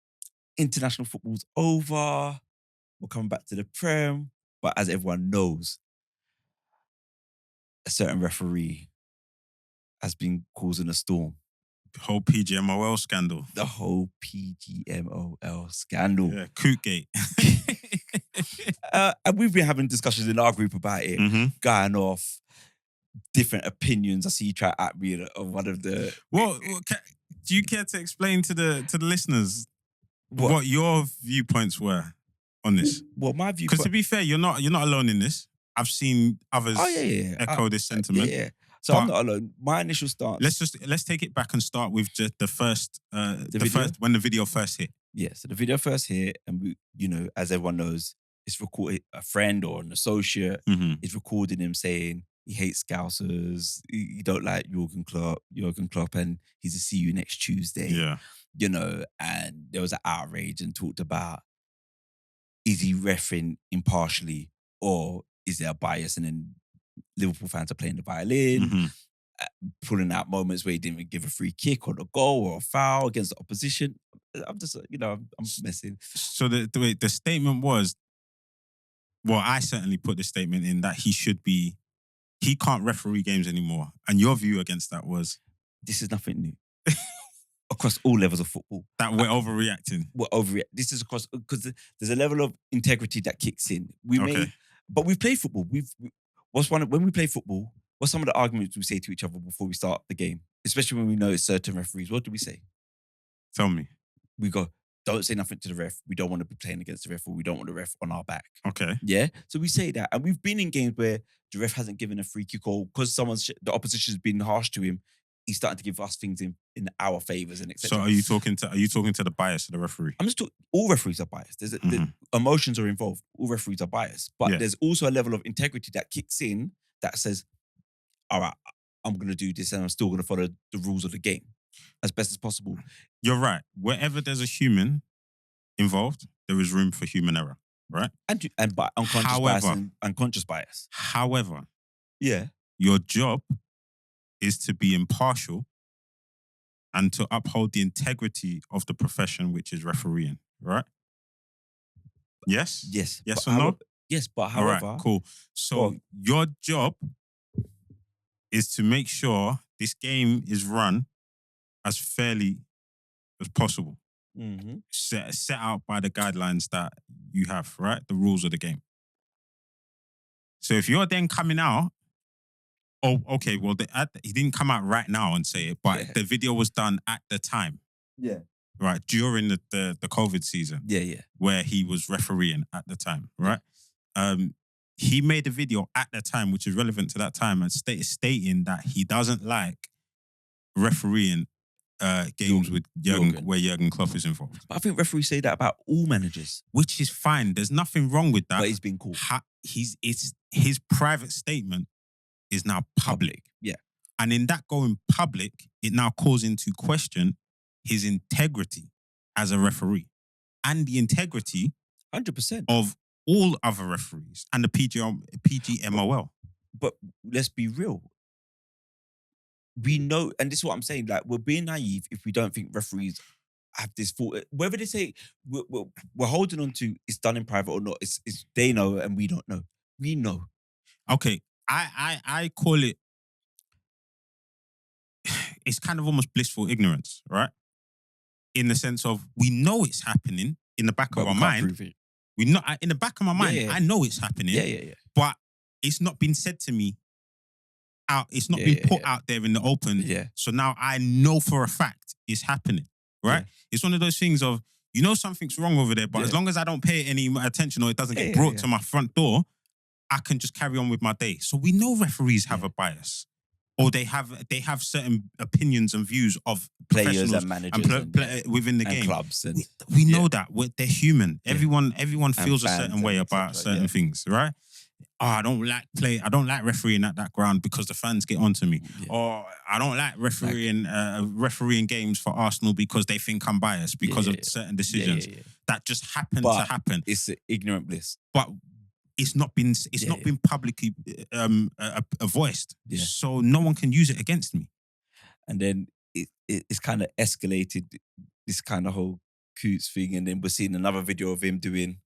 international football's over. We're coming back to the Prem. But as everyone knows, a certain referee has been causing a storm. The whole PGMOL scandal. The whole PGMOL scandal. Yeah, Coote gate. And we've been having discussions in our group about it, going off different opinions. I see you try at me of one of the... Well, do you care to explain to the listeners what your viewpoints were on this? Well, my view... Because to be fair, you're not alone in this. I've seen others echo this sentiment. Yeah. So I'm not alone. My initial stance... Let's take it back and start with just the first when the video first hit. Yeah, so the video first hit, and we, you know, as everyone knows, it's recorded. A friend or an associate is recording him saying he hates Scousers, he don't like Jurgen Klopp, and he's to see you next Tuesday. Yeah, you know, and there was an outrage and talked about, is he reffing impartially or is there a bias? And then Liverpool fans are playing the violin, pulling out moments where he didn't even give a free kick or a goal or a foul against the opposition. I'm just, you know, I'm messing. So the statement was, well, I certainly put the statement in that he can't referee games anymore. And your view against that was? This is nothing new. Across all levels of football. That we're overreacting. This is across, because there's a level of integrity that kicks in. But we play football. When we play football, what's some of the arguments we say to each other before we start the game? Especially when we know it's certain referees. What do we say? Tell me. We go, don't say nothing to the ref. We don't want to be playing against the ref, or we don't want the ref on our back. Okay. Yeah? So we say that. And we've been in games where the ref hasn't given a free kick, or because the opposition's been harsh to him, he's starting to give us things in our favours and etc. So are you talking to the bias of the referee? I'm just talking, all referees are biased. The emotions are involved. All referees are biased. But there's also a level of integrity that kicks in that says, all right, I'm going to do this and I'm still going to follow the rules of the game as best as possible. You're right. Wherever there's a human involved, there is room for human error, right? And by unconscious bias and unconscious bias. However, your job is to be impartial and to uphold the integrity of the profession, which is refereeing, right? Yes? Yes. Yes or no? Yes, but however... All right, cool. So your job is to make sure this game is run as fairly as possible. Set out by the guidelines that you have, right? The rules of the game. So if you're then coming out, he didn't come out right now and say it, but the video was done at the time. Yeah. Right, during the COVID season. Yeah. Where he was refereeing at the time, right? He made a video at the time, which is relevant to that time, and stating that he doesn't like refereeing games with where Jurgen Klopp is involved. But I think referees say that about all managers. Which is fine. There's nothing wrong with that. But he's been called. His private statement is now public. Yeah. And in that going public, it now calls into question his integrity as a referee and the integrity 100%. of all other referees and the PGMOL. But let's be real. We know, and this is what I'm saying, like, we're being naive if we don't think referees have this fault. Whether they say we're holding on to it's done in private or not, it's they know and we don't know. We know. Okay, I call it, it's kind of almost blissful ignorance, right? In the sense of we know it's happening in the back But of we our can't mind. prove it. We know in the back of my mind, Yeah. I know it's happening. Yeah. But it's not been said to me out. It's not Yeah, been yeah, put yeah. out there in the open. Yeah. So now I know for a fact it's happening, right? Yeah. It's one of those things of, you know, something's wrong over there, but as long as I don't pay it any attention or it doesn't get brought to my front door, I can just carry on with my day. So we know referees have a bias, or they have certain opinions and views of Players professionals and managers within the and game. clubs. And We know that they're human. Yeah. Everyone feels a fans certain way and about etc., certain things, right? Oh, I don't like refereeing at that ground because the fans get onto me. Yeah. Or I don't like refereeing games for Arsenal because they think I'm biased because of certain decisions that just happen to happen. It's ignorant bliss. But it's not been publicly voiced, so no one can use it against me. And then it's kind of escalated, this kind of whole Coote thing, and then we're seeing another video of him doing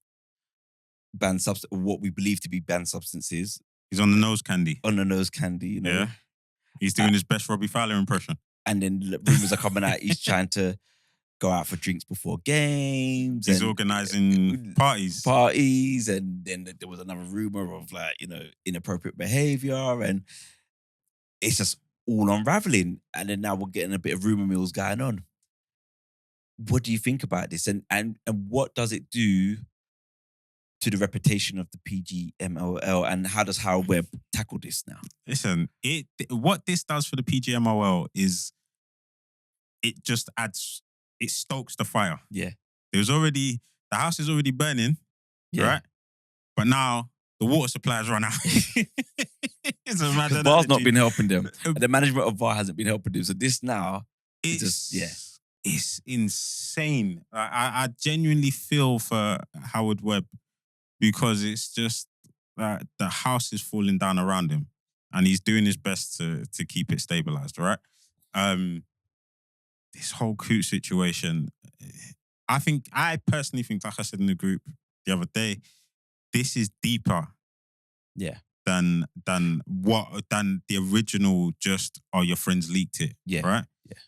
what we believe to be banned substances. He's on the nose candy. You know. Yeah. He's doing his best Robbie Fowler impression. And then rumors are coming out. He's trying to go out for drinks before games. He's organising parties, and then there was another rumor of, like, you know, inappropriate behaviour, and it's just all unraveling. And then now we're getting a bit of rumour mills going on. What do you think about this? And what does it do to the reputation of the PGMOL, and how does Harold Webb tackle this now? Listen, what this does for the PGMOL is it stokes the fire. Yeah. The house is already burning, right? But now the water supply has run out. It's a mad Because VAR's not been helping them. The management of VAR hasn't been helping them. So this now it's insane. I genuinely feel for Howard Webb, because it's just that the house is falling down around him and he's doing his best to keep it stabilized, right? This whole Coote situation, I personally think, like I said in the group the other day, this is deeper than the original just, oh, your friends leaked it, right? Yeah.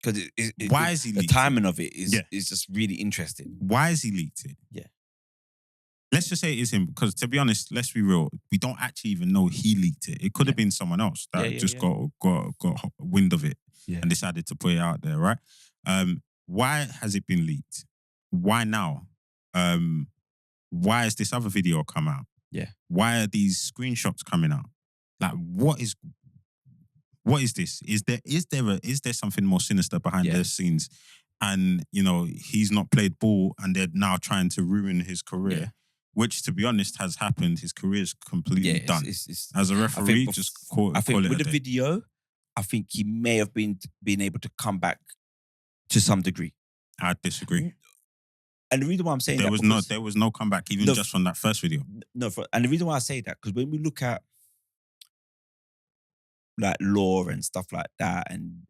Because why is he leaked the timing of it is just really interesting. Why is he leaked it? Yeah. Let's just say it is him, because to be honest, let's be real, we don't actually even know he leaked it. It could have been someone else that got wind of it and decided to put it out there, right? Why has it been leaked? Why now? Why has this other video come out? Yeah. Why are these screenshots coming out? Like, what is this? Is there something more sinister behind the scenes? And, you know, he's not played ball and they're now trying to ruin his career, which, to be honest, has happened. His career is completely done. It's, as a referee, I think with the video, I think he may have been able to come back to some degree. I disagree. And the reason why I'm saying there was no comeback, even just from that first video. And the reason why I say that, because when we look at like law and stuff like that, and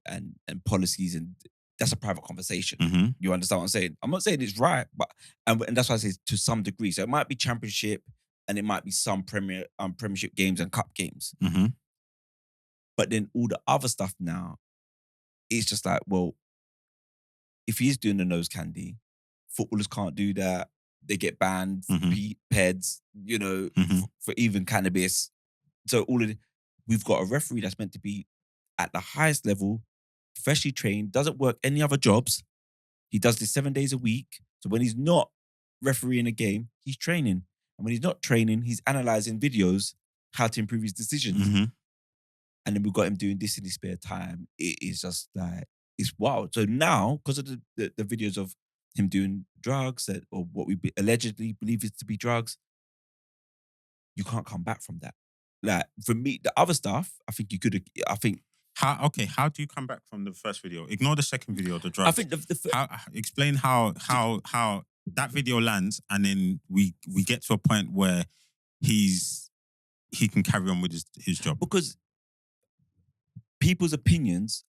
policies, and that's a private conversation. Mm-hmm. You understand what I'm saying? I'm not saying it's right, but and that's why I say to some degree. So it might be championship, and it might be some premiership games and cup games. Mm-hmm. But then all the other stuff now, it's just like, well, if he's doing the nose candy, footballers can't do that. They get banned for peds, you know, for even cannabis. So we've got a referee that's meant to be at the highest level, professionally trained, doesn't work any other jobs. He does this 7 days a week. So when he's not refereeing a game, he's training. And when he's not training, he's analysing videos, how to improve his decisions. Mm-hmm. And then we've got him doing this in his spare time. It is just like, it's wild. So now, because of the videos of him doing drugs, or what we allegedly believe is to be drugs, you can't come back from that. Like, for me, the other stuff, I think How do you come back from the first video? Ignore the second video, the drugs. I think Explain how that video lands, and then we get to a point where he can carry on with his job. Because people's opinions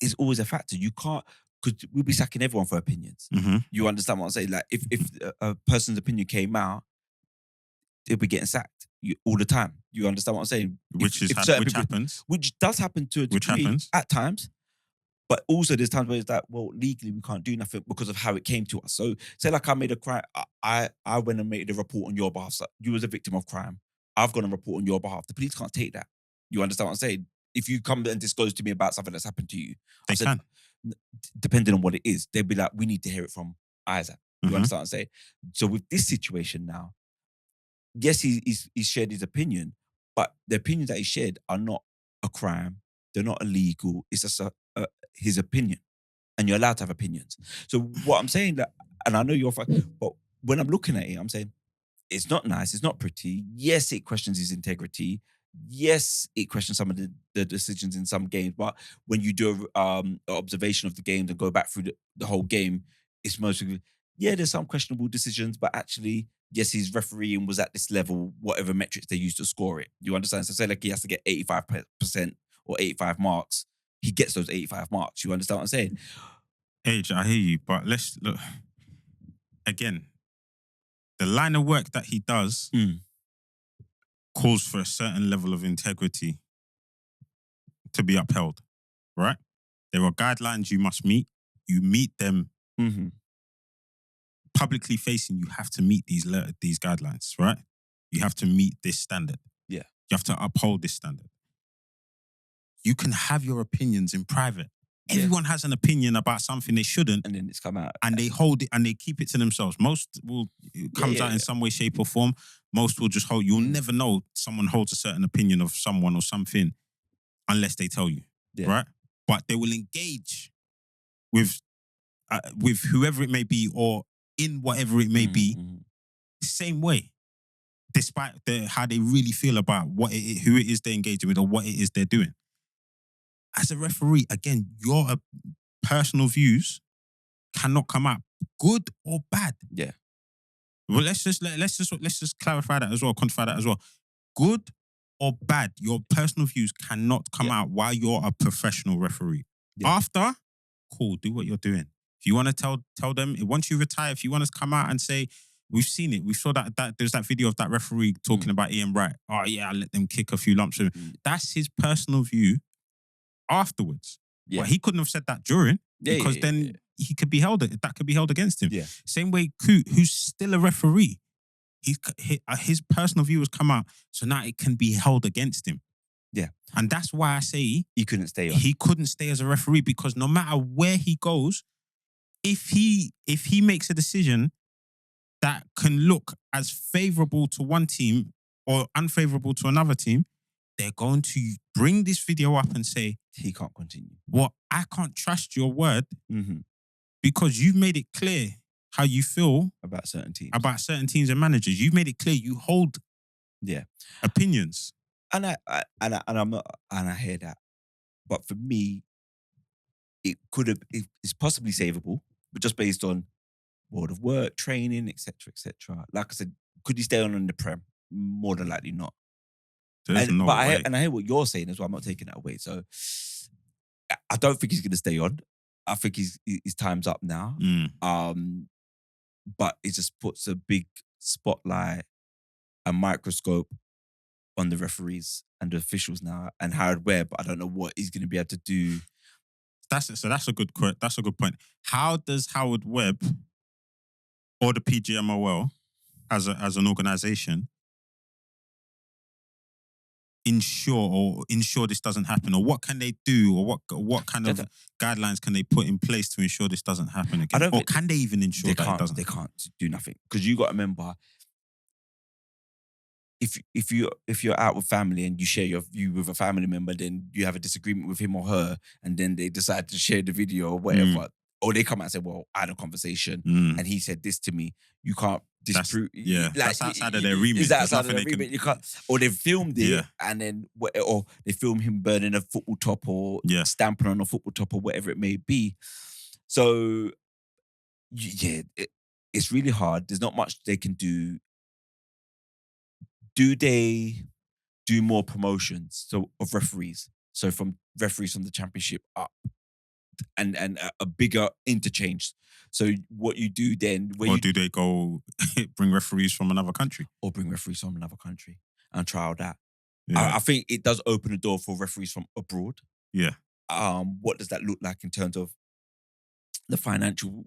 is always a factor. You can't, because we'll be sacking everyone for opinions. Mm-hmm. You understand what I'm saying? Like if a person's opinion came out, they'll be getting sacked all the time. You understand what I'm saying? Which happens. Which does happen to a degree at times. But also there's times where it's like, well, legally we can't do nothing because of how it came to us. So say like I made a crime, I went and made a report on your behalf. So you was a victim of crime. I've got a report on your behalf. The police can't take that. You understand what I'm saying? If you come and disclose to me about something that's happened to you, they can. Depending on what it is, they'll be like, we need to hear it from Isaac. You understand what I'm saying? So with this situation now, yes, he's shared his opinion, but the opinions that he shared are not a crime. They're not illegal. It's just his opinion, and you're allowed to have opinions. So what I'm saying that, and I know you're fine, but when I'm looking at it, I'm saying it's not nice. It's not pretty. Yes, it questions his integrity. Yes, it questions some of the decisions in some games. But when you do an observation of the game and go back through the whole game, it's mostly, yeah, there's some questionable decisions, but actually, yes, his refereeing was at this level, whatever metrics they used to score it. You understand? So say like he has to get 85% or 85 marks. He gets those 85 marks. You understand what I'm saying? Age, I hear you, but let's look. Again, the line of work that he does calls for a certain level of integrity to be upheld, right? There are guidelines you must meet. You meet them publicly facing. You have to meet these guidelines, right? You have to meet this standard. Yeah. You have to uphold this standard. You can have your opinions in private. Yeah. Everyone has an opinion about something they shouldn't. And then it's come out. And they hold it and they keep it to themselves. Most comes out in some way, shape or form. Most will just hold. You'll never know someone holds a certain opinion of someone or something unless they tell you, right? But they will engage with whoever it may be or in whatever it may be, same way. Despite how they really feel about who it is they're engaging with or what it is they're doing. As a referee, again, your personal views cannot come out good or bad. Yeah. Well, let's just clarify that as well, quantify that as well. Good or bad, your personal views cannot come out while you're a professional referee. Yeah. After, cool, do what you're doing. If you want to tell them, once you retire, if you want to come out and say, we've seen it. We saw that there's that video of that referee talking about Ian Wright. Oh yeah, I let them kick a few lumps. That's his personal view afterwards. Yeah. But he couldn't have said that during because then he could be held. That could be held against him. Yeah. Same way Coote, who's still a referee, his personal view has come out, so now it can be held against him. Yeah. And that's why I say he couldn't stay on. He couldn't stay as a referee because no matter where he goes, if he makes a decision that can look as favourable to one team or unfavourable to another team, they're going to bring this video up and say, he can't continue. Well, I can't trust your word because you've made it clear how you feel about certain teams. About certain teams and managers. You've made it clear you hold opinions. And I hear that. But for me, it's possibly savable, but just based on world of work, training, etc., etc. Like I said, could he stay on in the Prem? More than likely not. I hear what you're saying as well. I'm not taking that away. So I don't think he's going to stay on. I think his time's up now. But it just puts a big spotlight, a microscope on the referees and the officials now. And Howard Webb, I don't know what he's going to be able to do. That's a good point. How does Howard Webb or the PGMOL as an organisation ensure this doesn't happen, or what can they do, or what kind of guidelines can they put in place to ensure this doesn't happen again? Or can they even ensure that it doesn't? They can't do nothing because you got to remember, if you're out with family and you share your view with a family member, then you have a disagreement with him or her, and then they decide to share the video or whatever, or they come out and say, "Well, I had a conversation and he said this to me." You can't disprove. That's outside of their remit. Is There's outside of nothing their they can. remit? You can't. Or they've filmed it, Yeah. and then or they film him burning a football top or stamping on a football top or whatever it may be. So it's really hard. There's not much they can do. Do they do more promotions of referees? So from referees from the championship up, and a bigger interchange. So what you do then, do they go bring referees from another country? Or bring referees from another country and trial that? Yeah. I think it does open the door for referees from abroad. Yeah. What does that look like in terms of the financial,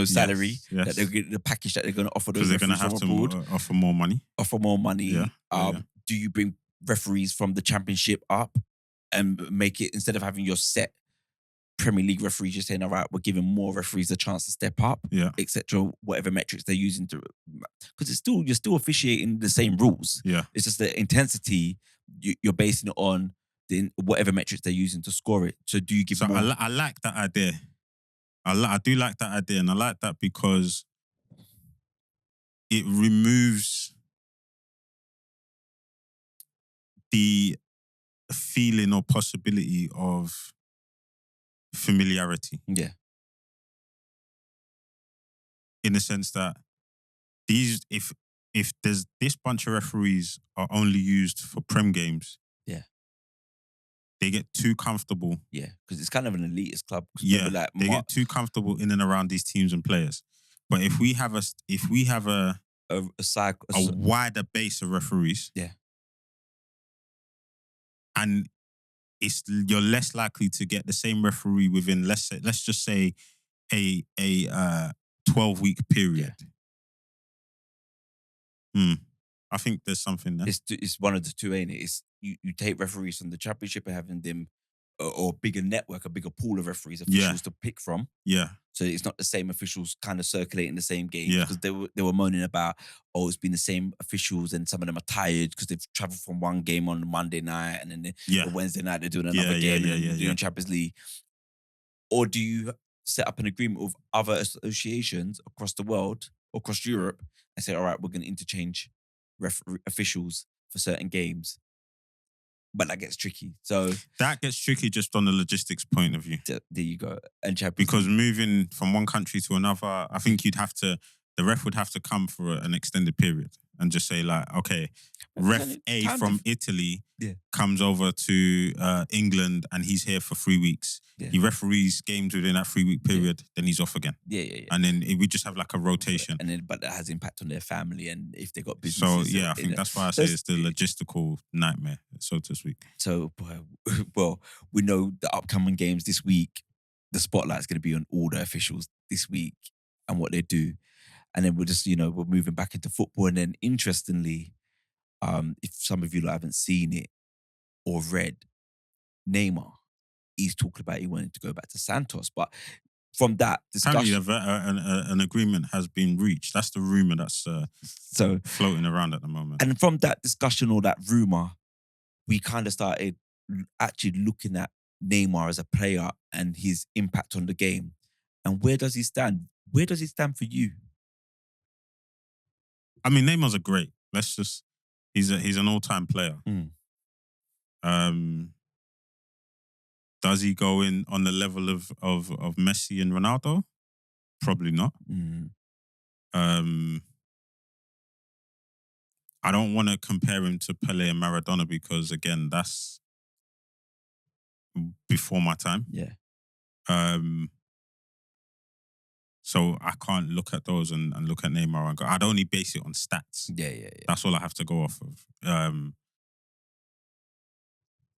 salary that they're getting, the package that they're going to offer those Because they're going referees to from have abroad? to offer more money. Offer more money. Yeah. Do you bring referees from the championship up and make it, instead of having your set Premier League referees, you're saying, all right, we're giving more referees a chance to step up, etc. Whatever metrics they're using to, because you're still officiating the same rules. Yeah, it's just the intensity you're basing it on whatever metrics they're using to score it. So do you give more? I like that idea. I do like that idea, and I like that because it removes the feeling or possibility of familiarity. Yeah. In the sense that if there's this bunch of referees are only used for Prem games, they get too comfortable. Yeah, because it's kind of an elitist club. Yeah, they get too comfortable in and around these teams and players. But if we have a wider base of referees, and you're less likely to get the same referee within let's just say a 12-week period. I think there's something there. It's one of the two, ain't it? It's you take referees from the championship and having them or a bigger network, a bigger pool of referees, officials to pick from. Yeah. So it's not the same officials kind of circulating the same games. Yeah. Because they were moaning about, it's been the same officials and some of them are tired because they've travelled from one game on Monday night and then the Wednesday night they're doing another game and they're doing Champions League. Or do you set up an agreement with other associations across the world, across Europe, and say, all right, we're going to interchange officials for certain games? But that gets tricky. So that gets tricky just on the logistics point of view. There you go. And because moving from one country to another, I think the ref would have to come for an extended period and just say like, okay, ref A from Italy comes over to England and he's here for 3 weeks. He referees games within that 3-week period, then he's off again. Yeah. And then we just have like a rotation. But that has impact on their family and if they got businesses. So I think that's why I say it's the logistical nightmare, so to speak. So, well, we know the upcoming games this week, the spotlight's going to be on all the officials this week and what they do. And then we're just, we're moving back into football. And then interestingly, if some of you haven't seen it or read, Neymar, he's talking about he wanted to go back to Santos. But from that discussion... Apparently an agreement has been reached. That's the rumour that's floating around at the moment. And from that discussion or that rumour, we kind of started actually looking at Neymar as a player and his impact on the game. And where does he stand? Where does he stand for you? I mean, Neymar's great. He's an all-time player. Does he go in on the level of Messi and Ronaldo? Probably not. I don't want to compare him to Pele and Maradona because, again, that's before my time. Yeah. So I can't look at those and look at Neymar and go, I'd only base it on stats. Yeah. That's all I have to go off of.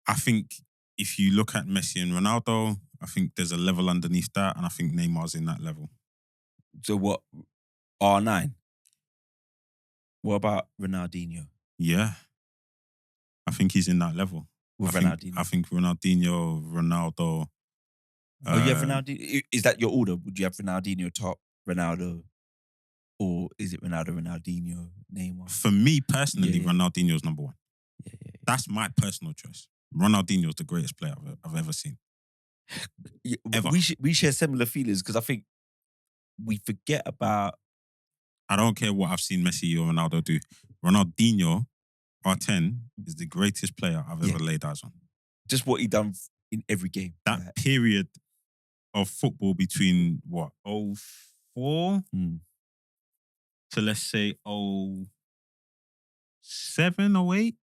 I think if you look at Messi and Ronaldo, I think there's a level underneath that, and I think Neymar's in that level. So what? R9? What about Ronaldinho? Yeah. I think he's in that level. Ronaldinho? I think Ronaldinho, Ronaldo... you have Ronaldinho? Is that your order? Would you have Ronaldinho top, Ronaldo, or is it Ronaldo, Ronaldinho, Neymar? For me personally, Ronaldinho's number one. Yeah. That's my personal choice. Ronaldinho's the greatest player I've ever seen. Ever. We share similar feelings because I think we forget about I don't care what I've seen Messi or Ronaldo do. Ronaldinho, R10, is the greatest player I've ever laid eyes on. Just what he done in every game. That period of football between, 04 to, let's say, 07, 08?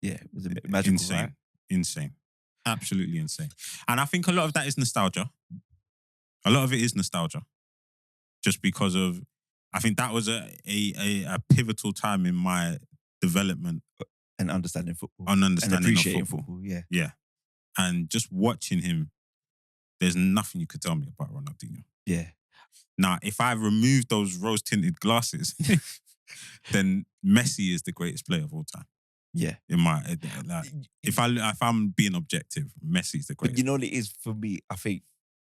Yeah, it was magical, insane. right? Insane. Absolutely insane. And I think a lot of that is nostalgia. A lot of it is nostalgia. Just because of, I think that was a pivotal time in my development. And understanding football. And appreciating football, yeah. Yeah. And just watching him, there's nothing you could tell me about Ronaldinho. Yeah. Now, if I remove those rose-tinted glasses, then Messi is the greatest player of all time. Yeah. In my, if I'm being objective, Messi's the greatest. But you know what it is for me? I think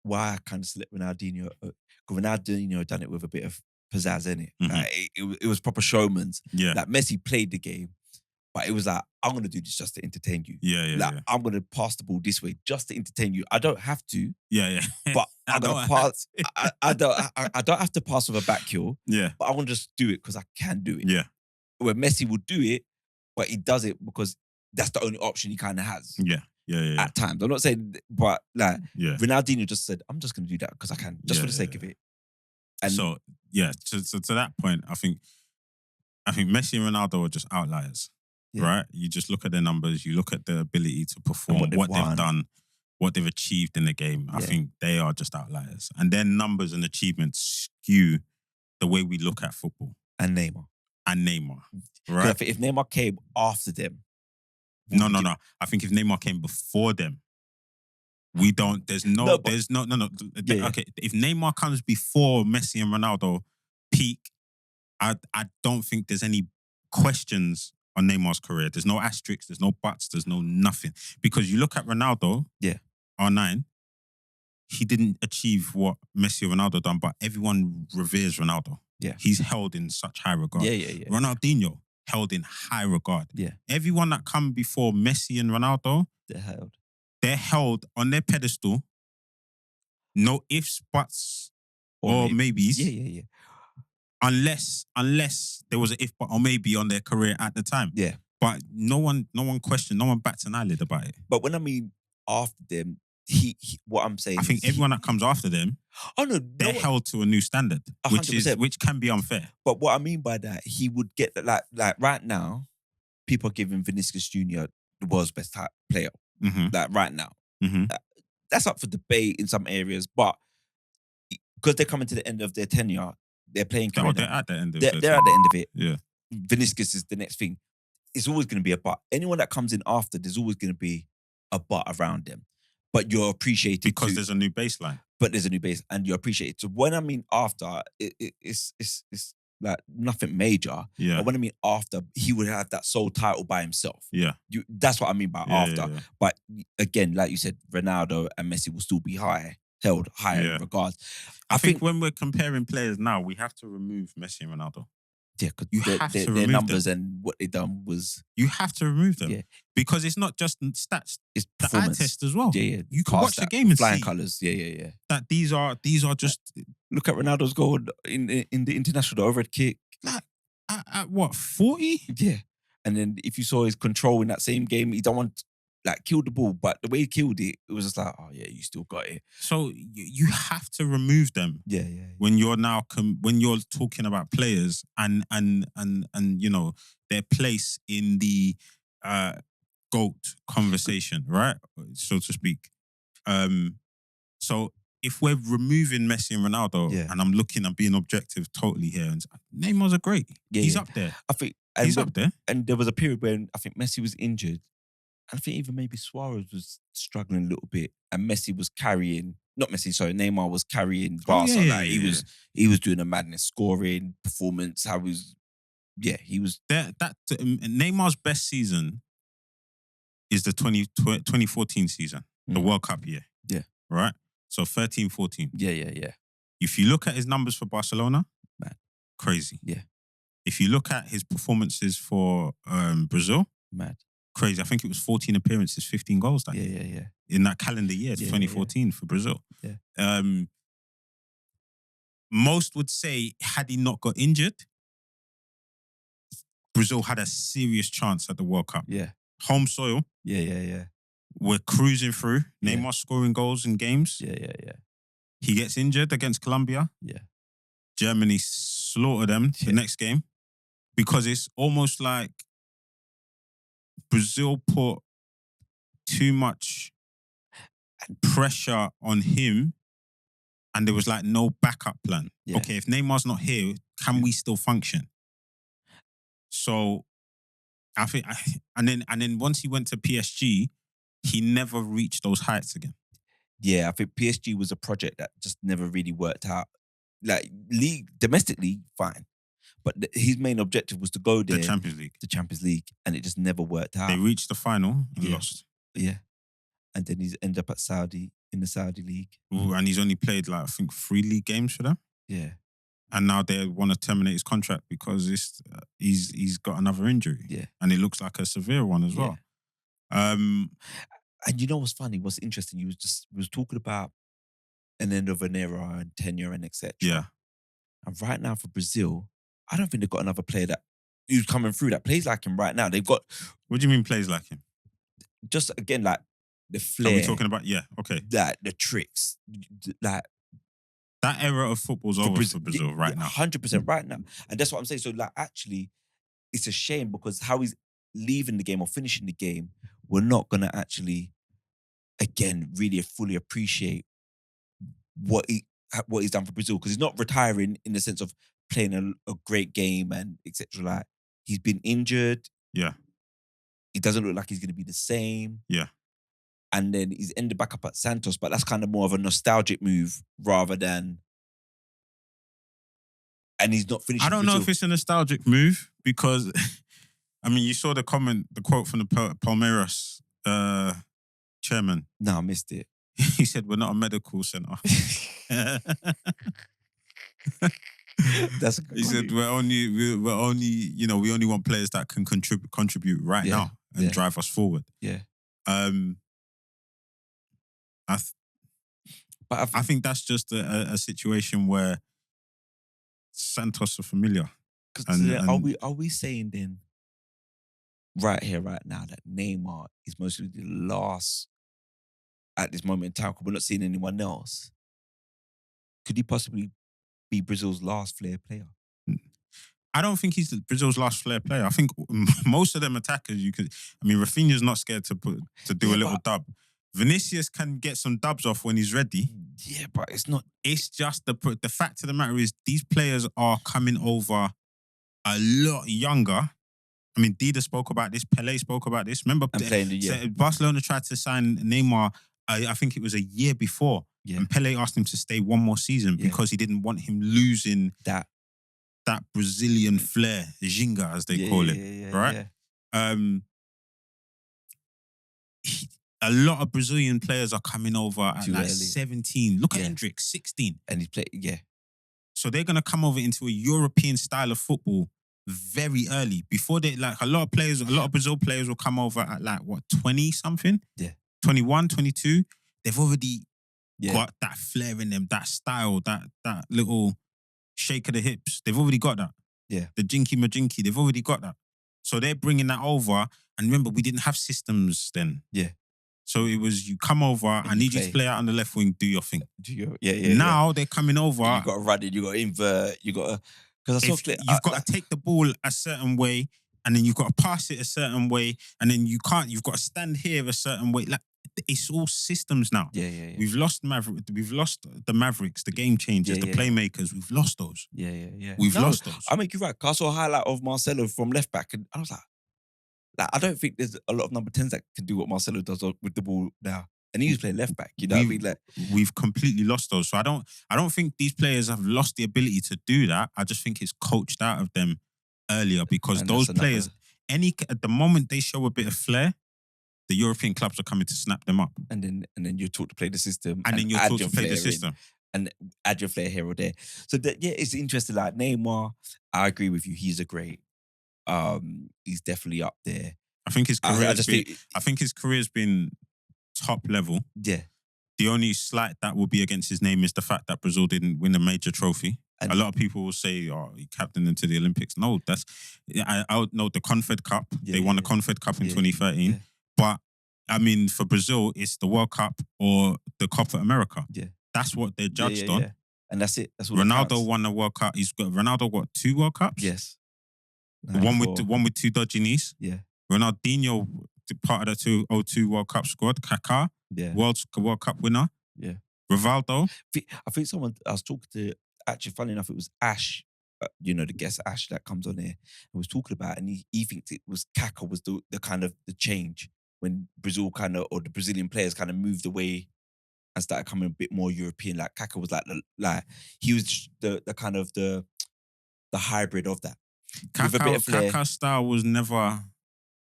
why I kind of select Ronaldinho, because Ronaldinho done it with a bit of pizzazz, innit? Like, it was proper showman's. Yeah. Like Messi played the game, but it was like, I'm going to do this just to entertain you. Yeah. I'm going to pass the ball this way just to entertain you. I don't have to. Yeah. But I'm going to pass. I don't have to pass with a back heel. Yeah. But I want to just do it because I can do it. Yeah. Where Messi will do it, but he does it because that's the only option he kind of has. Yeah. At times. I'm not saying, but like, Ronaldinho just said, I'm just going to do that because I can, just for the sake of it. And so, to that point, I think Messi and Ronaldo are just outliers, right? You just look at their numbers, you look at their ability to perform, what they've done, what they've achieved in the game. I think they are just outliers. And their numbers and achievements skew the way we look at football. And Neymar. Right? I think if Neymar came after them. No. I think if Neymar came before them, we don't, Okay. If Neymar comes before Messi and Ronaldo peak, I don't think there's any questions on Neymar's career. There's no asterisks, there's no buts, there's no nothing. Because you look at Ronaldo, R9, he didn't achieve what Messi or Ronaldo done, but everyone reveres Ronaldo. Yeah. He's held in such high regard. Yeah. Ronaldinho, held in high regard. Yeah. Everyone that come before Messi and Ronaldo, they're held on their pedestal. No ifs, buts, or maybes. Yeah. Unless there was an if, but, or maybe on their career at the time. Yeah. But no one questioned, no one bats an eyelid about it. But when I mean after them, what I'm saying, I think everyone that comes after them, they're held to a new standard, 100%. which can be unfair. But what I mean by that, he would get that, like right now, people are giving Vinicius Jr. the world's best player. Mm-hmm. Like right now, that's up for debate in some areas. But because they're coming to the end of their tenure, they're playing. They're at the end of it. They're at the end of it. Yeah, Vinicius is the next thing. It's always going to be a but. Anyone that comes in after, there's always going to be a but around them. But you're appreciated because there's a new baseline. But there's a new base, and you're appreciated. So when I mean after, it's like nothing major. Yeah. But when I mean after, he would have that sole title by himself. Yeah. That's what I mean by after. Yeah. But again, like you said, Ronaldo and Messi will still be held high in regards. I think when we're comparing players now, we have to remove Messi and Ronaldo. Yeah, because their numbers and what they done was... You have to remove them. Yeah. Because it's not just stats. It's the eye test as well. Yeah. You can watch the game and flying see... colours. Yeah. That these are just... Look at Ronaldo's goal in the international, the overhead kick. Like, at what, 40? Yeah. And then if you saw his control in that same game, he don't want... killed the ball, but the way he killed it, it was just like, oh yeah, you still got it. So you have to remove them. Yeah. When you're now when you're talking about players and you know their place in the GOAT conversation, right? So to speak. So if we're removing Messi and Ronaldo, and I'm being objective totally here, and Neymar's a great. He's up there. I think he's up there. And there was a period when I think Messi was injured. I think even maybe Suarez was struggling a little bit, and Messi was carrying. Not Messi, sorry. Neymar was carrying Barca. He was doing a madness, scoring, performance. He was. Neymar's best season is the 2014 season, the World Cup year. Yeah. Right. So 13-14. Yeah. If you look at his numbers for Barcelona, mad, crazy. Yeah. If you look at his performances for Brazil, mad. Crazy. I think it was 14 appearances, 15 goals that year. Yeah. In that calendar year, 2014 for Brazil. Yeah. most would say, had he not got injured, Brazil had a serious chance at the World Cup. Yeah. Home soil. Yeah. We're cruising through. Yeah. Neymar scoring goals in games. Yeah. He gets injured against Colombia. Yeah. Germany slaughter them the next game because it's almost like Brazil put too much pressure on him and there was like no backup plan. Yeah. Okay, if Neymar's not here, can we still function? So I think, and then once he went to PSG, he never reached those heights again. Yeah, I think PSG was a project that just never really worked out. Like domestic league, fine, but his main objective was to go there, The Champions League, and it just never worked out. They reached the final and lost. Yeah, and then he's ended up at Saudi in the Saudi league. Ooh, and he's only played like I think 3 league games for them. Yeah, and now they want to terminate his contract because he's got another injury. Yeah, and it looks like a severe one as well. And you know what's funny? What's interesting? You was talking about an end of an era and tenure and etc. Yeah, and right now for Brazil, I don't think they've got another player who's coming through that plays like him right now. They've got. What do you mean plays like him? Just again like the flair. Are we talking about? Yeah, okay. Like the tricks, like that era of football's over for Brazil right now. 100% right now, and that's what I'm saying. So like, actually, it's a shame because how he's leaving the game or finishing the game, we're not gonna actually, again, really fully appreciate what he's done for Brazil because he's not retiring in the sense of playing a great game and etc. Like he's been injured. Yeah, he doesn't look like he's gonna be the same. Yeah. And then he's ended back up at Santos, but that's kind of more of a nostalgic move rather than. And he's not finishing. I don't know if it's a nostalgic move because, I mean, you saw the quote from the Palmeiras chairman. No, I missed it. He said, "We're not a medical center." That's. He said, "We're only, we only want players that can contribute right now and drive us forward." Yeah. I think that's just a situation where Santos are familiar. Are we saying then, right here, right now, that Neymar is mostly the last at this moment in time? Because we're not seeing anyone else. Could he possibly be Brazil's last flair player? I don't think he's Brazil's last flair player. I think most of them attackers Rafinha's not scared to do a little dub. Vinicius can get some dubs off when he's ready. Yeah, but it's not. It's just the fact of the matter is these players are coming over a lot younger. I mean, Dida spoke about this. Pelé spoke about this. Remember, Barcelona tried to sign Neymar. I think it was a year before, and Pelé asked him to stay one more season because he didn't want him losing that Brazilian flair, ginga as they call it, right? Yeah. A lot of Brazilian players are coming over at like 17. Look at Hendrix, 16. And he played, So they're going to come over into a European style of football very early. Before they, like a lot of Brazil players will come over at like, 20 something? Yeah. 21, 22. They've already got that flair in them, that style, that little shake of the hips. They've already got that. Yeah. The jinky majinky, they've already got that. So they're bringing that over. And remember, we didn't have systems then. So it was, you come over, I need you to play out on the left wing, do your thing. Now they're coming over. You got to run it, you got to invert, you got to... Because you've got to take the ball a certain way, and then you've got to pass it a certain way, and then you've got to stand here a certain way. Like, it's all systems now. Yeah. We've lost the Mavericks, the game changers, the playmakers. We've lost those. Yeah. We've lost those. I make you right. I saw a highlight of Marcelo from left back, and I was like, I don't think there's a lot of number 10s that can do what Marcelo does with the ball now. And he was playing left back, you know what I mean? Like, we've completely lost those. So I don't think these players have lost the ability to do that. I just think it's coached out of them earlier because those players, at the moment they show a bit of flair, the European clubs are coming to snap them up. And then you're taught to play the system. And then you're taught to play the system. And add your flair here or there. So it's interesting. Like Neymar, I agree with you. He's a great. He's definitely up there. I think his career. I think his career's been top level. Yeah. The only slight that will be against his name is the fact that Brazil didn't win a major trophy. And a lot of people will say, "Oh, he captained them to the Olympics." No, I would know the Confed Cup. They won the Confed Cup in 2013. Yeah. But I mean, for Brazil, it's the World Cup or the Copa America. Yeah. That's what they're judged on. Yeah. And that's it. That's all Ronaldo won the World Cup. Ronaldo got 2 World Cups. Yes. One with 2 dodgy knees. Yeah. Ronaldinho, part of the 2002 World Cup squad. Kaká, World Cup winner. Yeah. Rivaldo. I think someone I was talking to. Actually, funny enough, it was Ash. The guest Ash that comes on here and was talking about, and he thinks it was Kaká was the kind of the change when Brazil or the Brazilian players kind of moved away and started coming a bit more European. Like Kaká was like he was the kind of the hybrid of that. Kaká's style was never.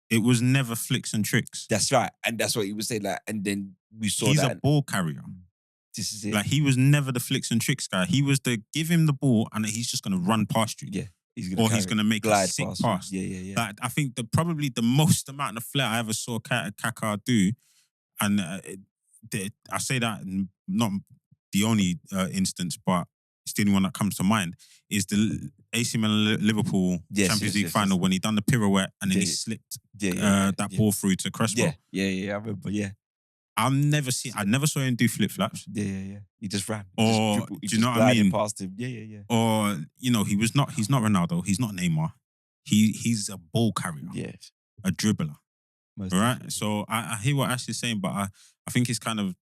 It was never flicks and tricks. That's right, and that's what he was saying. Like, and then we saw he's that. a ball carrier. This is it. Like, he was never the flicks and tricks guy. He was the give him the ball and he's just going to run past you. Yeah. He's going to make a sick pass. Yeah. Like, I think probably the most amount of flair I ever saw Kaká do, and I say that not the only instance, but it's the only one that comes to mind, is the AC Milan Liverpool Champions League final when he done the pirouette and then he slipped that ball through to Crespo. Yeah, I remember, I never saw him do flip flaps. Yeah. He just ran. Do you know what I mean? Past him. Yeah. Or he's not Ronaldo. He's not Neymar. He's a ball carrier. Yeah. A dribbler. Most right. definitely. So I hear what Ashley's saying, but I think it's kind of.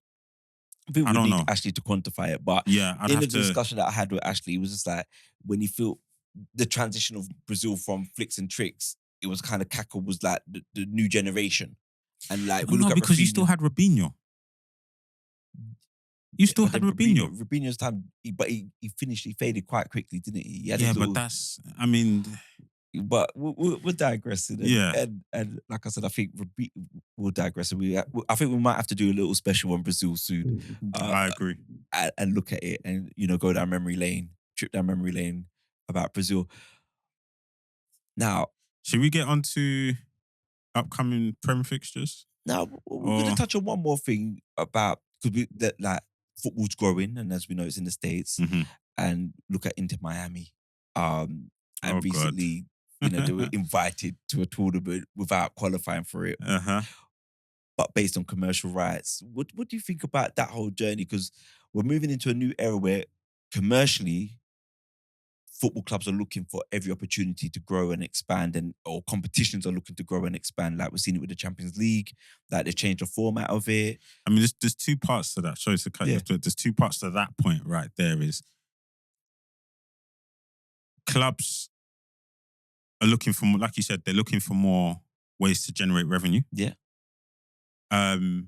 I think we don't need know. Ashley to quantify it, but in the discussion that I had with Ashley, it was just like when he felt the transition of Brazil from flicks and tricks, it was kind of Kaká was like the new generation. And like we look at because Rafinha, you still had Robinho. You still had Robinho. Rabinho's time, but he faded quite quickly, didn't he? But that's, I mean. But we're digressing. And like I said, I think we'll digress. I think we might have to do a little special on Brazil soon. I agree. And look at it and, go down memory lane, trip down memory lane about Brazil. Now, should we get on to upcoming Prem fixtures? Now, we're going to touch on one more thing about, because football's growing, and as we know, it's in the States, and look at Inter Miami. And recently, they were invited to a tournament without qualifying for it. But based on commercial rights. What do you think about that whole journey? Because we're moving into a new era where commercially, football clubs are looking for every opportunity to grow and expand, or competitions are looking to grow and expand. Like we've seen it with the Champions League, like they've changed the format of it. I mean, there's 2 parts to that. Sorry to cut you off. There's 2 parts to that point right there. Is clubs are looking for more, like you said, they're looking for more ways to generate revenue. Yeah. And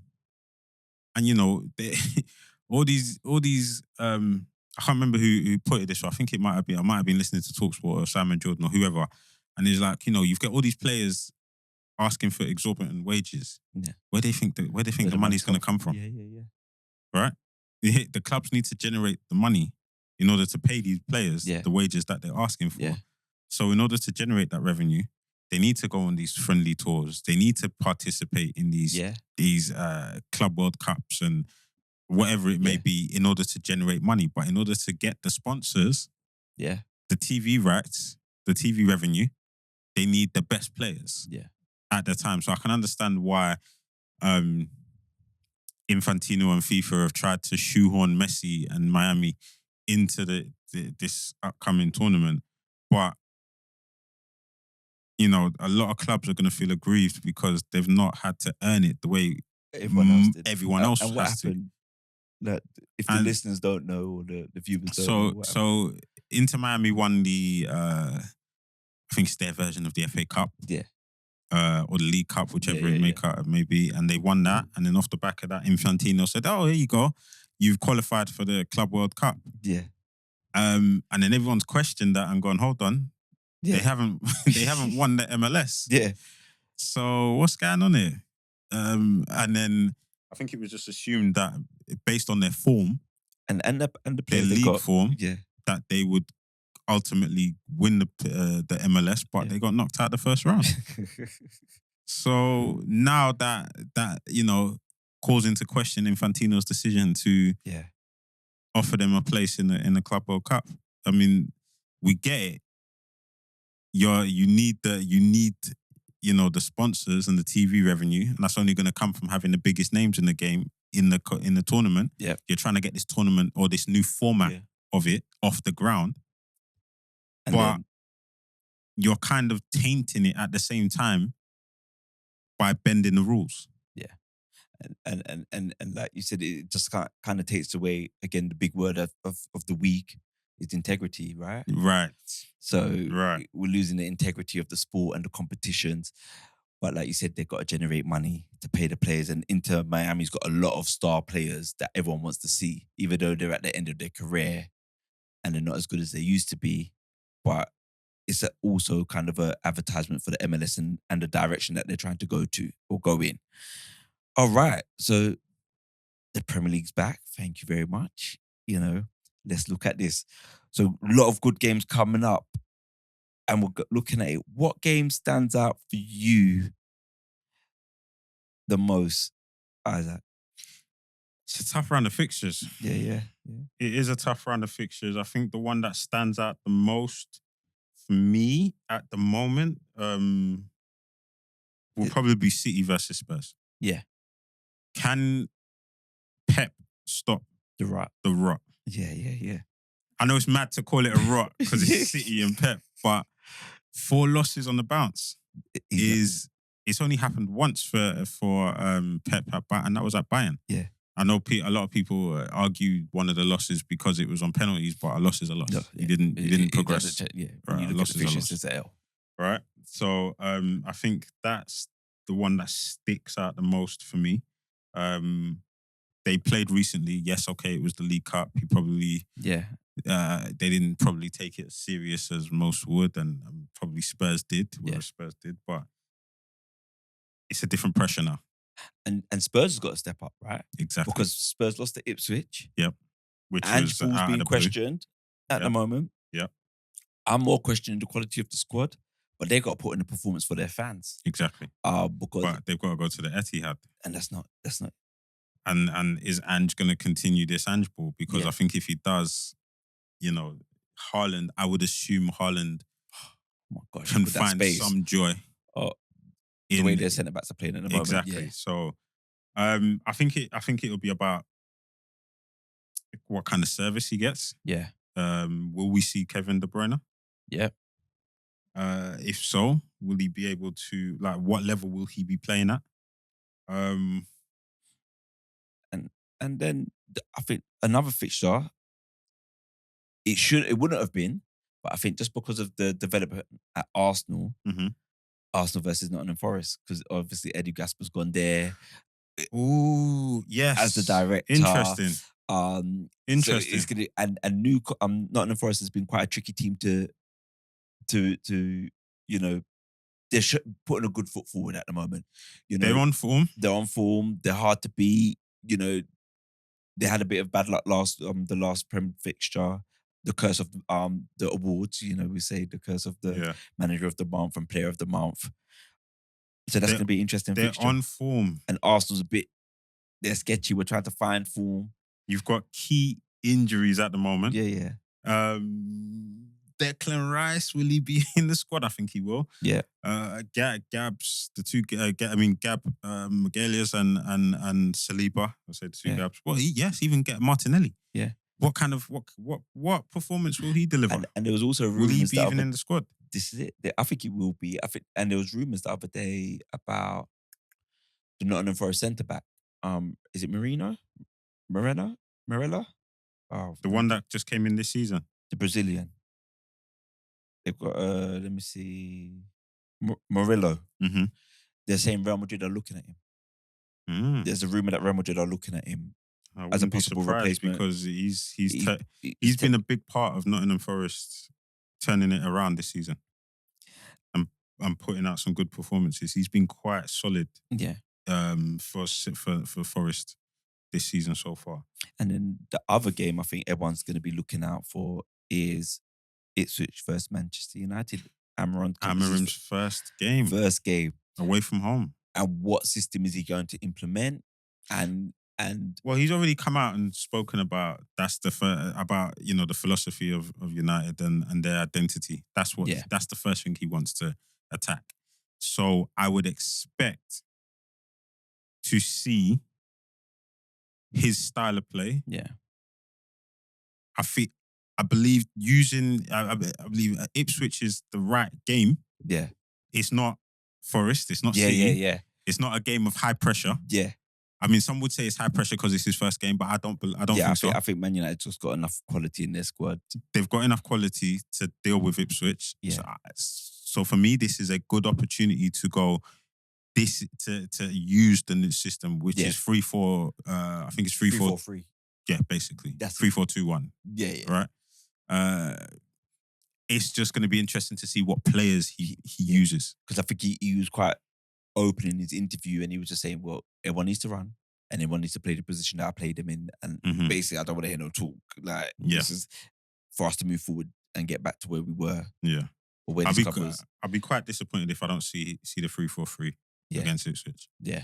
all these I can't remember who put it this way. I think I might have been listening to TalkSport or Simon Jordan or whoever. And it's like, you've got all these players asking for exorbitant wages. Yeah. Where they think the money's going to come from. Yeah. Right? The clubs need to generate the money in order to pay these players the wages that they're asking for. Yeah. So in order to generate that revenue, they need to go on these friendly tours. They need to participate in these Club World Cups and whatever it may be in order to generate money. But in order to get the sponsors, the TV rights, the TV revenue, they need the best players at the time. So I can understand why Infantino and FIFA have tried to shoehorn Messi and Miami into this upcoming tournament. But, a lot of clubs are going to feel aggrieved because they've not had to earn it the way everyone else and what has happened? If the listeners don't know or the viewers don't know. So Inter Miami won the, I think it's their version of the FA Cup. Yeah. Or the League Cup, whichever it may be. And they won that. And then off the back of that, Infantino said, oh, here you go. You've qualified for the Club World Cup. Yeah. And then everyone's questioned that and gone, hold on. Yeah. They haven't won the MLS. Yeah. So what's going on here? And then I think it was just assumed that based on their form and the their league form, that they would ultimately win the MLS, but they got knocked out the first round. So now that calls into question Infantino's decision to offer them a place in the Club World Cup. I mean, we get it. You need the sponsors and the TV revenue, and that's only going to come from having the biggest names in the game in the tournament. Yeah, you're trying to get this tournament or this new format of it off the ground, but you're kind of tainting it at the same time by bending the rules. Yeah, and like you said, it just kind of takes away again the big word of the week is integrity, right? Right. So we're losing the integrity of the sport and the competitions. But like you said, they've got to generate money to pay the players. And Inter Miami's got a lot of star players that everyone wants to see, even though they're at the end of their career and they're not as good as they used to be. But it's also kind of an advertisement for the MLS and the direction that they're trying to go to or go in. All right. So the Premier League's back. Thank you very much. Let's look at this. So a lot of good games coming up. And we're looking at it. What game stands out for you the most, Isaac? It's a tough round of fixtures. Yeah. It is a tough round of fixtures. I think the one that stands out the most for me at the moment will probably be City versus Spurs. Yeah. Can Pep stop the rot? Yeah. I know it's mad to call it a rot because it's City and Pep, but 4 losses on the bounce it's only happened once for Pep and that was at Bayern. Yeah. I know a lot of people argue one of the losses because it was on penalties, but a loss is a loss. No, yeah. He didn't progress. Right. You look at the fixtures, it's an L. Right. So I think that's the one that sticks out the most for me. They played recently. Yes, okay, it was the League Cup. He probably they didn't probably take it as serious as most would, and probably Spurs did. Spurs did, but it's a different pressure now. And Spurs has got to step up, right? Exactly. Because Spurs lost to Ipswich. Yep. Which was being questioned at the moment. Yep. I'm more questioning the quality of the squad, but they got to put in a performance for their fans. Exactly. But they've got to go to the Etihad. And that's not. And is Ange going to continue this Ange ball? Because I think if he does, Haaland, I would assume Haaland can find some joy. The way their centre backs are playing at the moment. Exactly. Yeah. So I think it'll be about what kind of service he gets. Yeah. Will we see Kevin De Bruyne? Yeah. If so, will he be able to, what level will he be playing at? And then I think another fixture, it wouldn't have been, but I think just because of the development at Arsenal, Arsenal versus Nottingham Forest, because obviously Eddie Gasper's gone there. Ooh, yes, as the director. Interesting. So it's gonna and new Nottingham Forest has been quite a tricky team to they're putting a good foot forward at the moment. They're on form. They're hard to beat. They had a bit of bad luck the last Prem fixture. The curse of the awards, we say the curse of the manager of the month and player of the month. So that's going to be interesting. They're fixture. on form. And Arsenal's they're sketchy. We're trying to find form. You've got key injuries at the moment. Yeah. Declan Rice, will he be in the squad? I think he will. Yeah. Gabs, the two. Gab, Magalhaes and Saliba. I said the two Gabs. Well, even get Martinelli. Yeah. What kind of what performance will he deliver? And there was also rumors will he be even in the squad? This is it. I think he will be. And there was rumors the other day about the Nottingham Forest centre back. Is it Morella? Oh, the one that just came in this season. The Brazilian. They've got let me see, Murillo. Mm-hmm. They're saying Real Madrid are looking at him. There's a rumor that Real Madrid are looking at him as a possible replacement because he's been a big part of Nottingham Forest turning it around this season and putting out some good performances. He's been quite solid. Yeah. For Forest this season so far. And then the other game I think everyone's going to be looking out for is Ipswich versus Manchester United. Amorim's first game away from home. And what system is he going to implement? and Well, he's already come out and spoken about about the philosophy of United and their identity. That's the first thing he wants to attack. So I would expect to see his style of play. Yeah. I believe I believe Ipswich is the right game. Yeah. It's not Forest. It's not City. Yeah. It's not a game of high pressure. Yeah. I mean, some would say it's high pressure because it's his first game, but I don't think so. I think Man United just got enough quality in their squad. They've got enough quality to deal with Ipswich. Yeah. So for me, this is a good opportunity to go to use the new system, which is 3-4. I think it's 3-4-3. Yeah, basically. That's 3-4-2-1. Yeah. Right. It's just going to be interesting to see what players he uses. Because I think he was quite open in his interview, and he was just saying, well, everyone needs to run and everyone needs to play the position that I played them in. And basically, I don't want to hear no talk. Like, this is for us to move forward and get back to where we were. Yeah. Or where I'll be quite disappointed if I don't see the 3-4-3 against Ipswich. Yeah.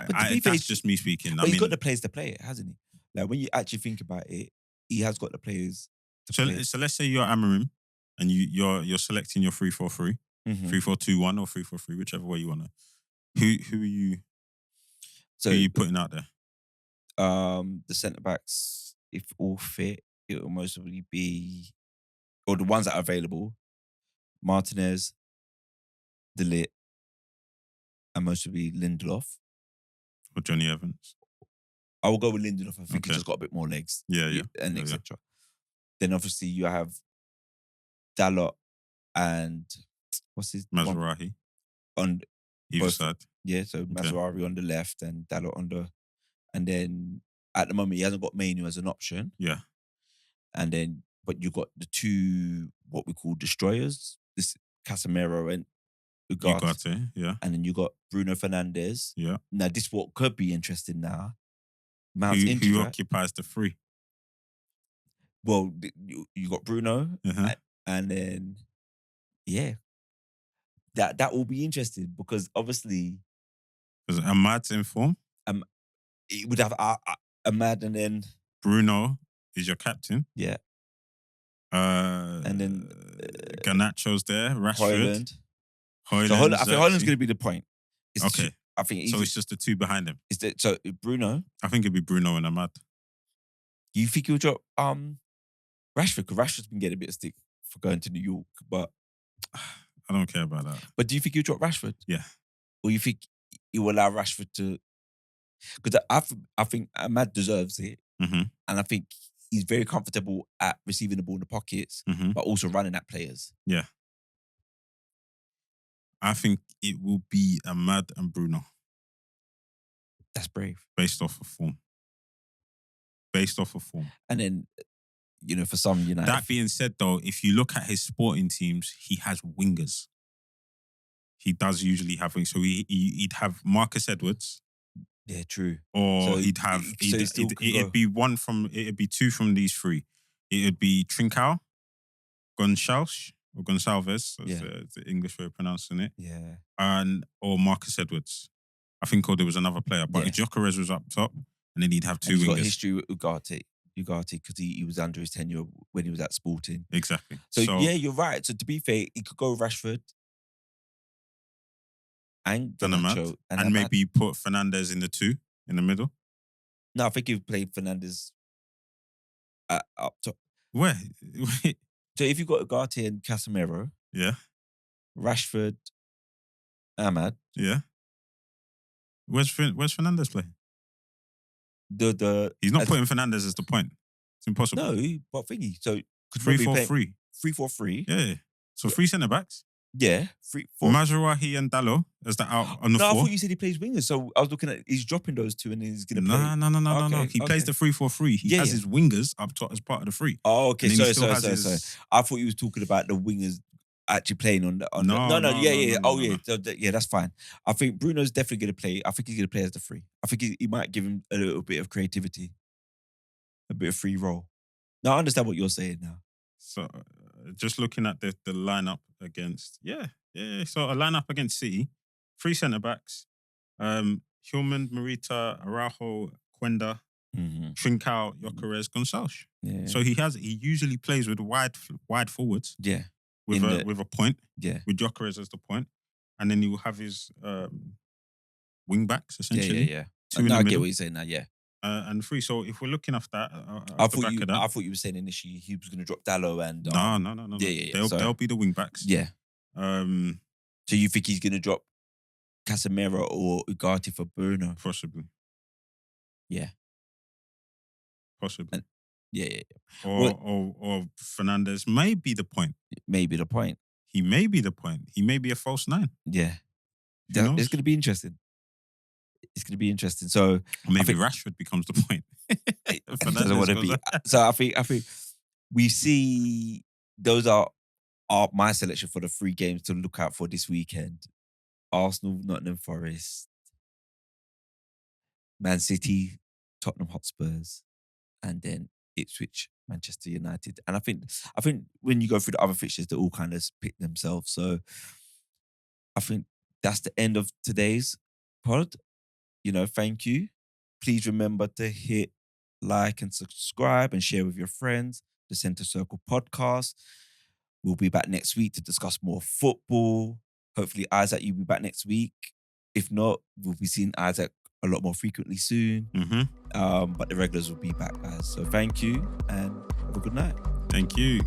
That's just me speaking. But he's got the players to play it, hasn't he? Like, when you actually think about it, he has got the players to play it. So let's say you're Amorim and you're selecting your 3-4-3. 3-4-2-1 or 3-4-3, whichever way you want to. Who are you putting out there? The centre backs, if all fit, it will mostly be, or the ones that are available, Martinez, De Ligt, and mostly Lindelof. Or Johnny Evans. I will go with Lindelof. I think he's just got a bit more legs. Yeah. And etc. Then obviously you have Dalot and what's his Mazraoui on either side. Yeah, so Mazraoui on the left and Dalot on the, and then at the moment he hasn't got Manu as an option. Yeah, and then but you got the two what we call destroyers, this Casemiro and Ugarte. Yeah, and then you got Bruno Fernandes. Yeah. Now this what could be interesting now. Who occupies the three? Well, you got Bruno, and then that will be interesting because obviously, because Amad's in form. It would have Amad and then Bruno is your captain. Yeah, and then Garnacho's there. Rashford. Højlund. So I think Højlund's going to be the point. Okay. I think so it's just the two behind him. So Bruno? I think it'd be Bruno and Amad. You think he'll drop Rashford? Because Rashford's been getting a bit of stick for going to New York, but I don't care about that. But do you think he'll drop Rashford? Yeah. Or you think he will allow Rashford to? Because I think Amad deserves it, and I think he's very comfortable at receiving the ball in the pockets, but also running at players. Yeah. I think it will be Amad and Bruno. That's brave. Based off of form. And then, for some United. That being said, though, if you look at his sporting teams, he has wingers. He does usually have wingers. So he'd have Marcus Edwards. Yeah, true. Or it'd be two from these three. It'd be Trincao, Gonçalves, or Gonçalves, that's the English way of pronouncing it. Yeah. Or Marcus Edwards. I think there was another player, but Gyökeres was up top, and then he'd have two wingers. He's got history with Ugarte because he was under his tenure when he was at Sporting. Exactly. So you're right. So to be fair, he could go Rashford and Garnacho and maybe put Fernandes in the middle. No, I think he played Fernandes up top. Where? So if you got Ugarte and Casemiro, Rashford, Amad, where's Fernandes playing? He's not putting Fernandes as the point. It's impossible. No, but thingy. So 3-4-3. 3-4-3. Yeah. So 3 centre backs. Yeah, 3-4. Mazraoui and Dalot as the out on the 4. I thought you said he plays wingers. So I was looking at he's dropping those two and then he's going to play. No. He plays the 3-4-3. He has his wingers up top as part of the 3. Oh, okay. Sorry. I thought you was talking about the wingers actually playing on the. Yeah, that's fine. I think Bruno's definitely going to play. I think he's going to play as the 3. I think he might give him a little bit of creativity, a bit of free roll. Now I understand what you're saying now. So just looking at the lineup against, So a lineup against City, 3 centre backs. Hillman, Morita, Araujo, Quenda, Trincao, Gyökeres, Gonçalves. Yeah. So he usually plays with wide forwards. Yeah. With a point. Yeah. With Gyökeres as the point. And then he will have his wing backs, essentially. Yeah. Two in the I middle. get what you're saying now, yeah. And three. So if we're looking off that, I thought you were saying initially he was going to drop Dallo and... No. Yeah. They'll be the wing backs. Yeah. So you think he's going to drop Casemiro or Ugarte for Bruno? Possibly. Yeah. Possibly. Yeah. Or Fernandez may be the point. Maybe the point. He may be the point. He may be a false nine. Yeah. It's going to be interesting. It's going to be interesting. So or maybe Rashford becomes the point. Doesn't want to be. So I think we see those are my selection for the 3 games to look out for this weekend. Arsenal, Nottingham Forest, Man City, Tottenham Hotspurs, and then Ipswich, Manchester United. And I think when you go through the other fixtures, they all kind of pick themselves. So I think that's the end of today's pod. Thank you. Please remember to hit like and subscribe and share with your friends. The Centre Circle podcast. We'll be back next week to discuss more football. Hopefully, Isaac, you'll be back next week. If not, we'll be seeing Isaac a lot more frequently soon. But the regulars will be back, guys. So thank you and have a good night. Thank you.